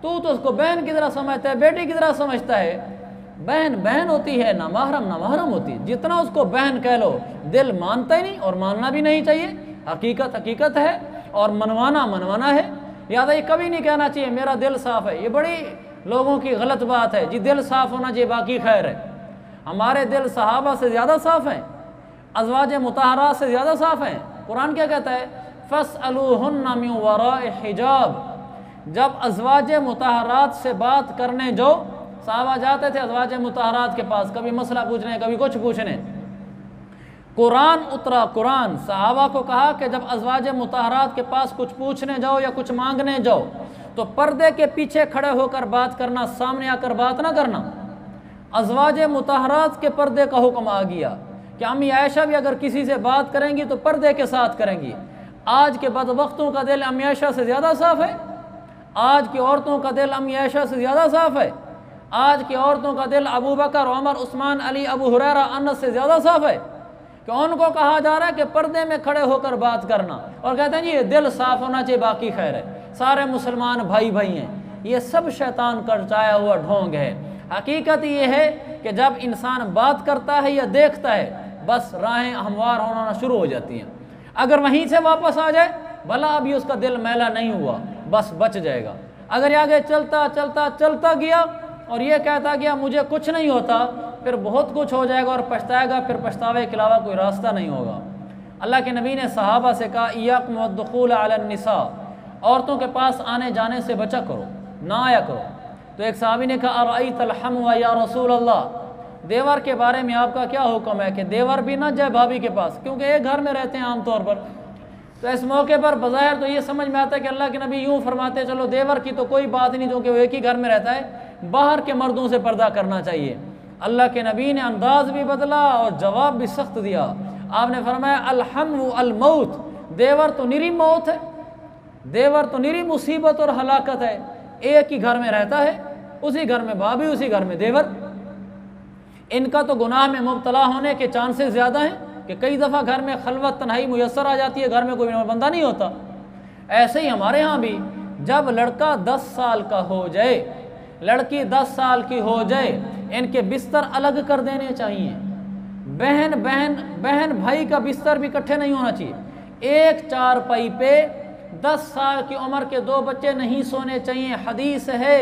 तू तो उसको बहन की तरह समझता है, बेटी की तरह समझता है। बहन बहन होती है, नामहरम नामहरम होती है। जितना उसको बहन कह लो, दिल मानता ही नहीं और मानना भी नहीं चाहिए। हकीकत हकीकत है और मनवाना मनवाना है। याद ये कभी नहीं कहना चाहिए मेरा दिल साफ़ है, ये बड़ी लोगों की गलत बात है जी। दिल साफ़ होना चाहिए, बाकी खैर है। हमारे दिल सहाबा से ज़्यादा साफ़ हैं, अज़वाज मुतहरात से ज़्यादा साफ़ हैं। कुरान क्या कहता है, फ़स्अलूहुन्ना मिन वराए हिजाब। जब अज़वाज मुतहरात से बात करने जो सहाबा जाते थे अज़वाज मुतहरात के पास, कभी मसला पूछने, कभी कुछ पूछने, कुरान उतरा। कुरान सहाबा को कहा कि जब अज़वाज मुतहरात के पास कुछ पूछने जाओ या कुछ मांगने जाओ तो पर्दे के पीछे खड़े होकर बात करना, सामने आकर बात ना करना। अज़वाज मुतहरात के पर्दे का हुक्म आ गया कि अम्मी आयशा भी अगर किसी से बात करेंगी तो पर्दे के साथ करेंगी। आज के बदबख्तों का दिल अम्मी आयशा से ज़्यादा साफ़ है। आज की औरतों का दिल अम्मी आयशा से ज़्यादा साफ़ है। आज की औरतों का दिल अबू बकर, उमर, उस्मान, अली, अबू हुरैरा, अनस से ज़्यादा साफ़ है कि उनको कहा जा रहा है कि पर्दे में खड़े होकर बात करना, और कहते हैं जी ये दिल साफ़ होना चाहिए, बाकी खैर है, सारे मुसलमान भाई भाई हैं। ये सब शैतान का रचाया हुआ ढोंग है। हकीकत ये है कि जब इंसान बात करता है या देखता है, बस राहें हमवार होना शुरू हो जाती हैं। अगर वहीं से वापस आ जाए, भला अभी उसका दिल मैला नहीं हुआ, बस बच जाएगा। अगर आगे चलता चलता चलता गया और ये कहता गया मुझे कुछ नहीं होता, फिर बहुत कुछ हो जाएगा और पछताएगा, फिर पछतावे के अलावा कोई रास्ता नहीं होगा। अल्लाह के नबी ने सहाबा से कहा इय्याकुम वद्दुखूल अलन निसा, औरतों के पास आने जाने से बचा करो, ना आया करो। तो एक सहाबी ने कहा अरअयतल हम्वा या रसूल अल्लाह, देवर के बारे में आपका क्या हुक्म है कि देवर भी ना जाए भाभी के पास, क्योंकि एक घर में रहते हैं आमतौर पर। तो इस मौके पर बज़ाहिर तो ये समझ में आता है कि अल्लाह के नबी यूँ फरमाते चलो देवर की तो कोई बात नहीं, क्योंकि वो एक ही घर में रहता है, बाहर के मर्दों से पर्दा करना चाहिए। अल्लाह के नबी ने अंदाज भी बदला और जवाब भी सख्त दिया। आपने फरमाया अलहम्वु अलमौत, देवर तो निरी मौत है, देवर तो निरी मुसीबत और हलाकत है। एक ही घर में रहता है, उसी घर में भाभी, उसी घर में देवर। इनका तो गुनाह में मुब्तला होने के चांसेस ज़्यादा हैं कि कई दफ़ा घर में खलवत तन्हाई मुयस्सर आ जाती है, घर में कोई बंदा नहीं होता। ऐसे ही हमारे यहाँ भी जब लड़का 10 साल का हो जाए, लड़की 10 साल की हो जाए, इनके बिस्तर अलग कर देने चाहिए। बहन भाई का बिस्तर भी इकट्ठे नहीं होना चाहिए। एक चारपाई पे 10 साल की उम्र के 2 बच्चे नहीं सोने चाहिए। हदीस है,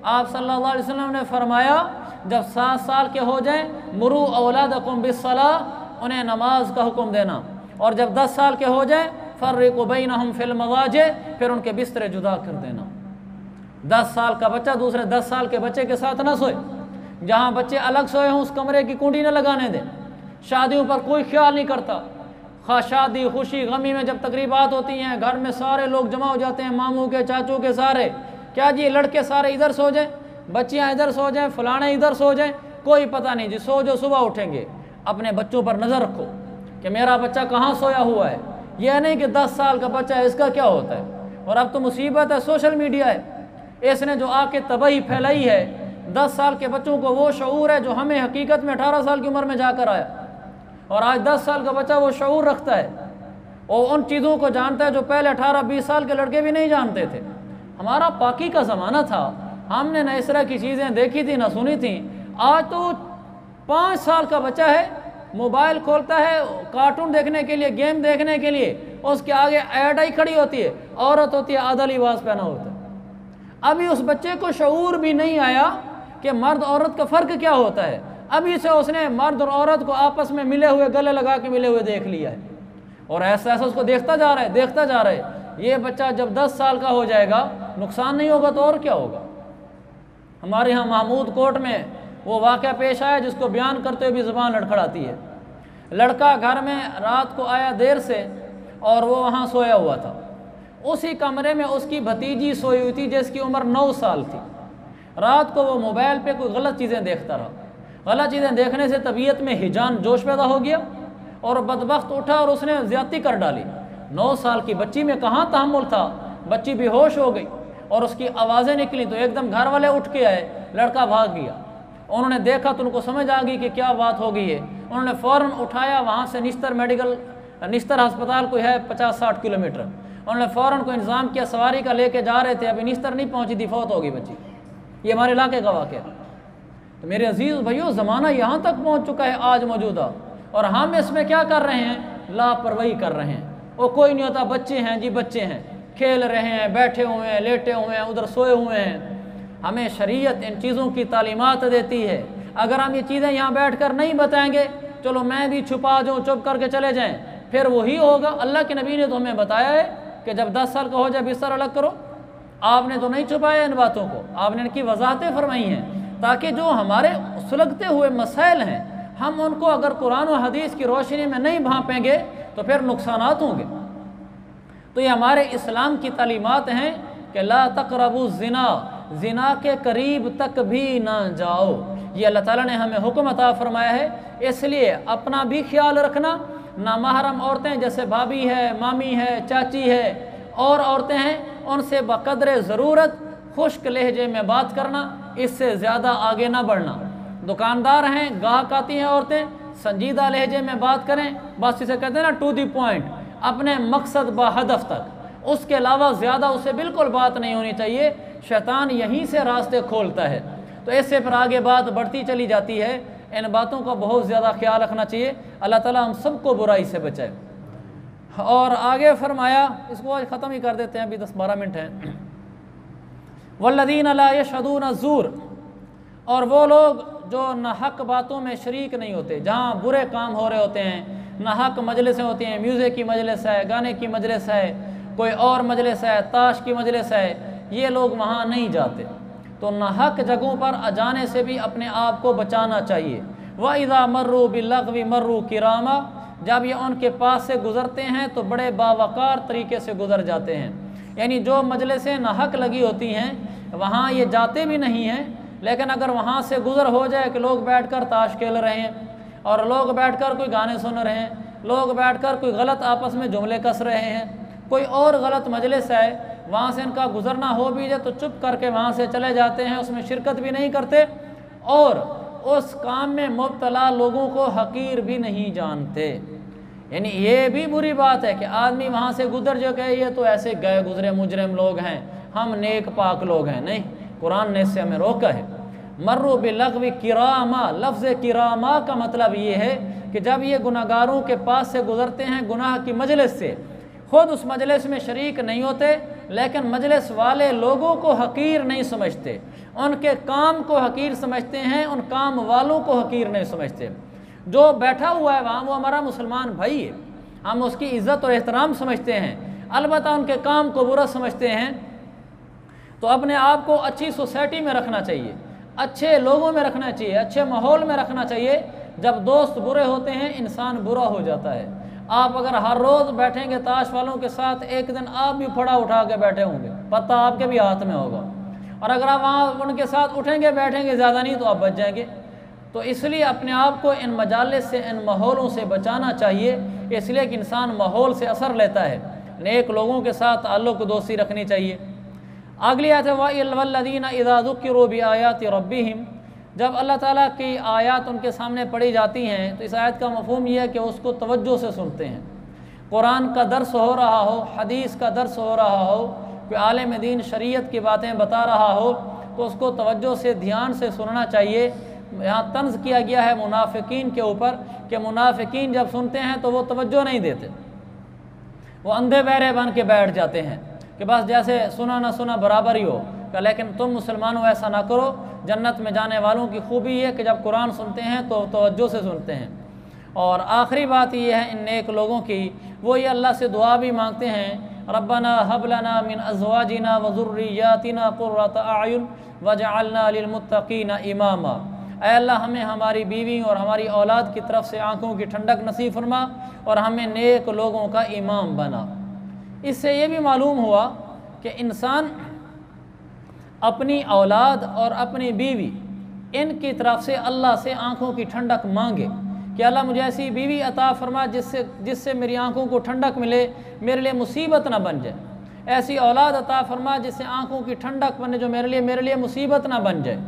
आप सल्लल्लाहु अलैहि वसल्लम ने फरमाया जब 7 साल के हो जाएं मुरू औलादकुम बिस्सलाह, उन्हें नमाज का हुक्म देना, और जब 10 साल के हो जाएं फर्रिकू बैनहुम फिल मवाजे, फिर उनके बिस्तरे जुदा कर देना। 10 साल का बच्चा दूसरे 10 साल के बच्चे के साथ ना सोए। जहाँ बच्चे अलग सोए हों उस कमरे की कुंडी न लगाने दें। शादियों पर कोई ख्याल नहीं करता। खा शादी खुशी गमी में जब तकरीबात होती हैं, घर में सारे लोग जमा हो जाते हैं, मामू के चाचू के सारे, क्या जी लड़के सारे इधर सो जाएं, बच्चियाँ इधर सो जाएं, फलाने इधर सो जाएं, कोई पता नहीं जी, सो जो सुबह उठेंगे। अपने बच्चों पर नज़र रखो कि मेरा बच्चा कहाँ सोया हुआ है। यह नहीं कि 10 साल का बच्चा है इसका क्या होता है। और अब तो मुसीबत है, सोशल मीडिया है, इसने जो आके तबाही फैलाई है। 10 साल के बच्चों को वो शऊर है जो हमें हकीकत में 18 साल की उम्र में जाकर आया। और आज 10 साल का बच्चा वो शऊर रखता है और उन चीज़ों को जानता है जो पहले 18-20 साल के लड़के भी नहीं जानते थे। हमारा पाकी का ज़माना था, हमने न इस तरह की चीज़ें देखी थी ना सुनी थी। आज तो 5 साल का बच्चा है, मोबाइल खोलता है कार्टून देखने के लिए, गेम देखने के लिए, उसके आगे ऐड आई खड़ी होती है, औरत होती है, आधा लिबास पहना होता है। अभी उस बच्चे को शऊर भी नहीं आया कि मर्द औरत का फ़र्क क्या होता है। अभी से उसने मर्द और औरत को आपस में मिले हुए, गले लगा के मिले हुए देख लिया है और ऐसा ऐसा उसको देखता जा रहा है, देखता जा रहा है। ये बच्चा जब 10 साल का हो जाएगा, नुकसान नहीं होगा तो और क्या होगा। हमारे यहाँ महमूद कोर्ट में वो वाक़या पेश आया जिसको बयान करते हुए भी ज़ुबान लड़खड़ाती है। लड़का घर में रात को आया देर से और वो वहाँ सोया हुआ था। उसी कमरे में उसकी भतीजी सोई हुई थी जिसकी उम्र 9 साल थी। रात को वो मोबाइल पे कोई गलत चीज़ें देखता रहा। गलत चीज़ें देखने से तबीयत में हिजान जोश पैदा हो गया और बदबख्त उठा और उसने ज़्यादती कर डाली। 9 साल की बच्ची में कहाँ तहम्मुल था, बच्ची बेहोश हो गई और उसकी आवाज़ें निकली तो एकदम घर वाले उठ के आए, लड़का भाग गया। उन्होंने देखा तो उनको समझ आ गई कि क्या बात हो गई है। उन्होंने फ़ौरन उठाया, वहाँ से निश्तर अस्पताल कोई है 50-60 किलोमीटर, उन्होंने फ़ौरन को इंतज़ाम किया, सवारी का लेके जा रहे थे, अभी निश्तर नहीं पहुँची थी, फौत हो गई बच्ची। ये हमारे इलाके का वाक़या। तो मेरे अजीज़ भाइयों, ज़माना यहाँ तक पहुँच चुका है आज मौजूदा, और हम इसमें क्या कर रहे हैं, लापरवाही कर रहे हैं। वो कोई नहीं होता, बच्चे हैं जी, बच्चे हैं, खेल रहे हैं, बैठे हुए हैं, लेटे हुए हैं, उधर सोए हुए हैं। हमें शरीयत इन चीज़ों की तालीमात देती है। अगर हम ये चीज़ें यहाँ बैठ कर नहीं बताएंगे, चलो मैं भी छुपा जाऊँ, चुप करके चले जाएँ, फिर वही होगा। अल्लाह के नबी ने तो हमें बताया है कि जब 10 साल का हो जाए बिस्तर अलग करो। आपने तो नहीं छुपाया इन बातों को, आपने इनकी वजाहतें फरमाई हैं ताकि जो हमारे सुलगते हुए मसाइल हैं हम उनको अगर कुरान और हदीस की रोशनी में नहीं भांपेंगे तो फिर नुकसानात होंगे। तो ये हमारे इस्लाम की तालीमात हैं कि ला तक़रबू ज़िना, ज़िना के करीब तक भी ना जाओ। ये अल्लाह ताला ने हमें हुक्म अता फरमाया है। इसलिए अपना भी ख्याल रखना, नामहरम औरतें जैसे भाभी है, मामी है, चाची है और औरतें हैं, उनसे बक़द्रे ज़रूरत खुश्क लहजे में बात करना, इससे ज़्यादा आगे ना बढ़ना। दुकानदार हैं, गाहक आती हैं औरतें, संजीदा लहजे में बात करें, बस इसे कहते हैं ना टू दी पॉइंट, अपने मकसद ब हदफ तक, उसके अलावा ज़्यादा उससे बिल्कुल बात नहीं होनी चाहिए। शैतान यहीं से रास्ते खोलता है, तो इससे फिर आगे बात बढ़ती चली जाती है। इन बातों का बहुत ज़्यादा ख्याल रखना चाहिए। अल्लाह ताला हम सबको बुराई से बचाए। और आगे फरमाया, इसको आज ख़त्म ही कर देते हैं, अभी 10-12 मिनट हैं। वल्लज़ीना ला यशहदूना ज़ूर, और वो लोग जो न हक बातों में शरीक नहीं होते, जहाँ बुरे काम हो रहे होते हैं, न हक मजलिसें होती हैं, म्यूज़िक की मजलिस है, गाने की मजलिस है, कोई और मजलिस है, ताश की मजलिस है, ये लोग वहाँ नहीं जाते। तो न हक जगहों पर जाने से भी अपने आप को बचाना चाहिए। व इज़ा मर्रू बिल्लग़वी मर्रू किरामा, जब ये उनके पास से गुज़रते हैं तो बड़े बावकार तरीके से गुज़र जाते हैं। यानी जो मजलिसें न हक लगी होती हैं वहाँ ये जाते भी नहीं हैं, लेकिन अगर वहाँ से गुज़र हो जाए कि लोग बैठकर ताश खेल रहे हैं और लोग बैठकर कोई गाने सुन रहे हैं, लोग बैठकर कोई गलत आपस में जुमले कस रहे हैं, कोई और गलत मजलिस है, वहाँ से इनका गुज़रना हो भी जाए तो चुप करके वहाँ से चले जाते हैं, उसमें शिरकत भी नहीं करते और उस काम में मुब्तला लोगों को हकीर भी नहीं जानते। यानी ये भी बुरी बात है कि आदमी वहाँ से गुज़र जो कहे ये तो ऐसे गए गुज़रे मुजरिम लोग हैं, हम नेक पाक लोग हैं। नहीं, कुरान ने इससे हमें रोका है। मर्रू बिलग़वी किरामा, लफ्ज़ किरामा का मतलब ये है कि जब ये गुनाहगारों के पास से गुज़रते हैं गुनाह की मजलिस से, ख़ुद उस मजलिस में शरीक नहीं होते, लेकिन मजलिस वाले लोगों को हकीर नहीं समझते, उनके काम को हकीर समझते हैं, उन काम वालों को हकीर नहीं समझते। जो बैठा हुआ है वहाँ वो हमारा मुसलमान भाई है, हम उसकी इज़्ज़त और एहतराम समझते हैं, अलबत्ता उनके काम को बुरा समझते हैं। तो अपने आप को अच्छी सोसाइटी में रखना चाहिए, अच्छे लोगों में रखना चाहिए, अच्छे माहौल में रखना चाहिए। जब दोस्त बुरे होते हैं इंसान बुरा हो जाता है। आप अगर हर रोज़ बैठेंगे ताश वालों के साथ, एक दिन आप भी फड़ा उठा के बैठे होंगे, पत्ता आपके भी हाथ में होगा, और अगर आप वहाँ उनके साथ उठेंगे बैठेंगे ज़्यादा नहीं तो आप बच जाएंगे। तो इसलिए अपने आप को इन मजालिस से, इन माहौलों से बचाना चाहिए, इसलिए कि इंसान माहौल से असर लेता है। नेक लोगों के साथ ताल्लुक़ दोस्ती रखनी चाहिए। अगली आयत है वल्लज़ीना इज़ा ज़ुक्किरू बिआयाति रब्बिहिम, जब अल्लाह ताला की आयत उनके सामने पढ़ी जाती हैं तो इस आयत का मफ़हूम यह है कि उसको तवज्जो से सुनते हैं। कुरान का दर्स हो रहा हो, हदीस का दर्स हो रहा हो, कोई आलिम दीन शरीयत की बातें बता रहा हो तो उसको तवज्जो से ध्यान से सुनना चाहिए। यहाँ तंज़ किया गया है मुनाफिकीन के ऊपर कि मुनाफिकीन जब सुनते हैं तो वो तवज्जो नहीं देते, वो अंधे बहरे बन के बैठ जाते हैं कि बस जैसे सुना ना सुना बराबर ही हो। लेकिन तुम मुसलमानों ऐसा ना करो। जन्नत में जाने वालों की खूबी ये कि जब कुरान सुनते हैं तो तवज्जो से सुनते हैं। और आखिरी बात ये है इन नेक लोगों की, वो ये अल्लाह से दुआ भी मांगते हैं, रब्बना हब लना मिन अज़वाजिना व ज़ुर्रिय्यातिना क़ुर्रता अयुन वजअलना लिलमुत्तक़ीना इमामा। ऐ अल्लाह हमें हमारी बीवी और हमारी औलाद की तरफ से आँखों की ठंडक नसीब फरमा और हमें नेक लोगों का इमाम बना। इससे ये भी मालूम हुआ कि इंसान अपनी औलाद और अपनी बीवी इनकी तरफ से अल्लाह से आँखों की ठंडक मांगे कि अल्लाह मुझे ऐसी बीवी अता फरमा जिससे मेरी आँखों को ठंडक मिले, मेरे लिए मुसीबत ना बन जाए। ऐसी औलाद अता फरमा जिससे आँखों की ठंडक बने जो मेरे लिए मुसीबत ना बन जाए।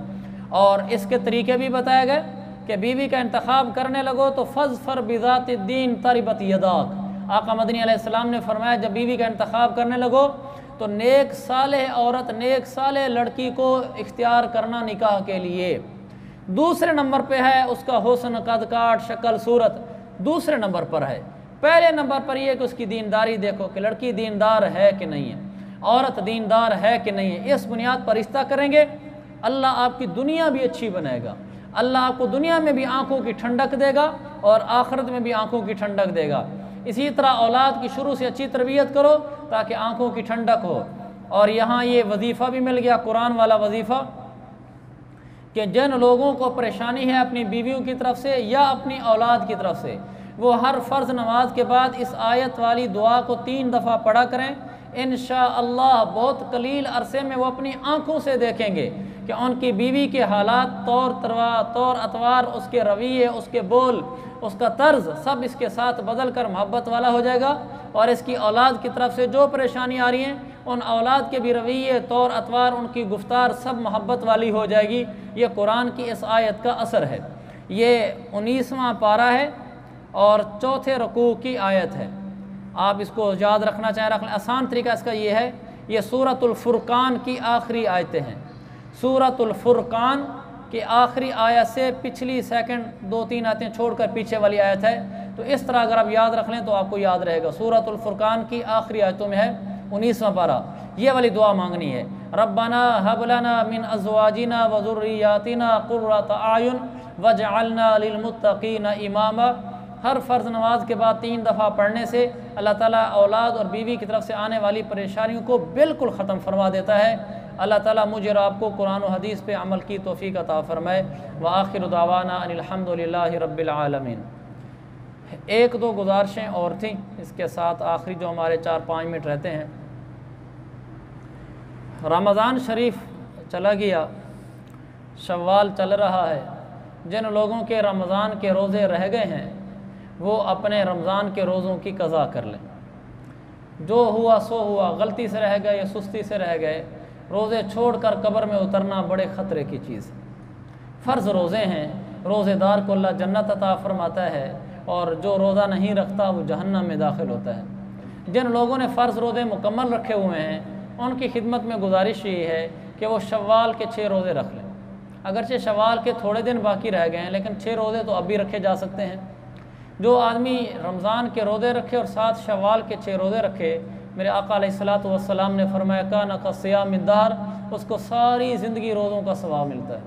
और इसके तरीके भी बताए गए कि बीवी का इंतखाब करने लगो तो फ़ज़फ़र बिज़ाति दीन तरिबत यदाक। आका मदनी अलैहिस्सलाम ने फरमाया जब बीवी का इंतखाब करने लगो तो नेक सालेह औरत, नेक सालेह लड़की को इख्तियार करना निकाह के लिए। दूसरे नंबर पे है उसका हुस्न, कद काट, शक्ल, सूरत दूसरे नंबर पर है। पहले नंबर पर यह कि उसकी दीनदारी देखो कि लड़की दीनदार है कि नहीं है, औरत दीनदार है कि नहीं है। इस बुनियाद पर रिश्ता करेंगे अल्लाह आपकी दुनिया भी अच्छी बनाएगा। अल्लाह आपको दुनिया में भी आँखों की ठंडक देगा और आखिरत में भी आँखों की ठंडक देगा। इसी तरह औलाद की शुरू से अच्छी तरबियत करो ताकि आँखों की ठंडक हो। और यहाँ ये वजीफ़ा भी मिल गया, कुरान वाला वजीफ़ा, कि जिन लोगों को परेशानी है अपनी बीवियों की तरफ से या अपनी औलाद की तरफ से, वो हर फ़र्ज़ नमाज के बाद इस आयत वाली दुआ को 3 दफ़ा पढ़ा करें। इंशाअल्लाह बहुत कलील अरसे में वो अपनी आँखों से देखेंगे कि उनकी बीवी के हालात, तौर अतवार, उसके रवैये, उसके बोल, उसका तर्ज सब इसके साथ बदल कर मोहब्बत वाला हो जाएगा। और इसकी औलाद की तरफ से जो परेशानी आ रही हैं उन औलाद के भी रवैये, तौर अतवार, उनकी गुफ्तार सब मोहब्बत वाली हो जाएगी। ये कुरान की इस आयत का असर है। ये 19वां पारा है और 4थे रुकू की आयत है। आप इसको याद रखना चाहें रख लें। आसान तरीका इसका ये है, ये सूरतुल फुरकान की आखिरी आयतें हैं। सूरतुल फुरकान की आखिरी आयत से पिछली सेकंड 2-3 आयतें छोड़कर पीछे वाली आयत है। तो इस तरह अगर आप याद रख लें तो आपको याद रहेगा। सूरतुल फुरकान की आखिरी आयतों में है 19वां पारा। ये वाली दुआ मांगनी है, रब्बना हब लना मिन अज़वाजिना व ज़ुर्रिय्यातिना क़ुर्रता अयुन वजअलना लिलमुत्तक़ीना इमामा। हर फ़र्ज़ नमाज के बाद 3 दफ़ा पढ़ने से अल्लाह ताला औलाद और बीवी की तरफ से आने वाली परेशानियों को बिल्कुल ख़त्म फरमा देता है। अल्लाह ताला मुझे और आपको कुरान और हदीस पे अमल की तौफ़ीक़ अता फ़रमाए। व आखिर दावाना अनिल हम्दुलिल्लाहि रब्बिल आलमीन। 1-2 गुजारिशें और थी, इसके साथ आखिरी जो हमारे 4-5 मिनट रहते हैं। रमज़ान शरीफ चला गया, शव्वाल चल रहा है। जिन लोगों के रमज़ान के रोज़े रह गए हैं वो अपने रमज़ान के रोज़ों की क़ज़ा कर लें। जो हुआ सो हुआ, गलती से रह गए या सुस्ती से रह गए, रोज़े छोड़कर कब्र में उतरना बड़े ख़तरे की चीज़ है। फ़र्ज़ रोज़े हैं, रोज़ेदार को अल्लाह जन्नत अता फ़रमाता है और जो रोज़ा नहीं रखता वो जहन्नम में दाखिल होता है। जिन लोगों ने फ़र्ज़ रोज़े मुकम्मल रखे हुए हैं उनकी खिदमत में गुजारिश ये है कि वो शव्वाल के 6 रोज़े रख लें। अगरचे शव्वाल के थोड़े दिन बाकी रह गए हैं लेकिन 6 रोज़े तो अब भी रखे जा सकते हैं। जो आदमी रमज़ान के रोज़े रखे और साथ शव्वाल के 6 रोज़े रखे, मेरे आका अलैहिस्सलातु वस्सलाम ने फरमाया काना का सियाम दहर, उसको सारी ज़िंदगी रोज़ों का सवाब मिलता है।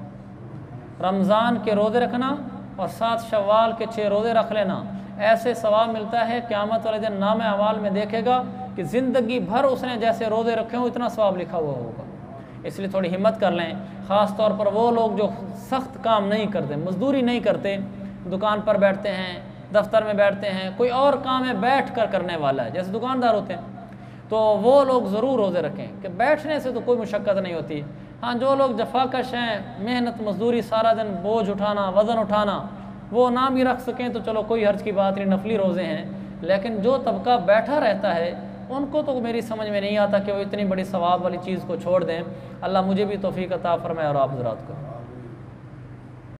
रमज़ान के रोज़े रखना और साथ शव्वाल के 6 रोज़े रख लेना, ऐसे सवाब मिलता है क़यामत वाले दिन नाम अमाल में देखेगा कि ज़िंदगी भर उसने जैसे रोज़े रखे हों इतना सवाब लिखा हुआ होगा। इसलिए थोड़ी हिम्मत कर लें। ख़ास तौर पर वो लोग जो सख्त काम नहीं करते, मजदूरी नहीं करते, दुकान पर बैठते हैं, दफ्तर में बैठते हैं, कोई और काम है बैठ कर करने वाला है, जैसे दुकानदार होते हैं, तो वो लोग ज़रूर रोज़े रखें कि बैठने से तो कोई मुशक्क़त नहीं होती। हाँ, जो लोग जफाकश हैं, मेहनत मजदूरी, सारा दिन बोझ उठाना, वज़न उठाना, वो ना भी रख सकें तो चलो कोई हर्ज की बात नहीं, नफली रोज़े हैं। लेकिन जो तबका बैठा रहता है उनको तो मेरी समझ में नहीं आता कि वो इतनी बड़ी सवाब वाली चीज़ को छोड़ दें। अल्लाह मुझे भी तौफ़ीक़ अता फ़रमाए और आप हज़रात को।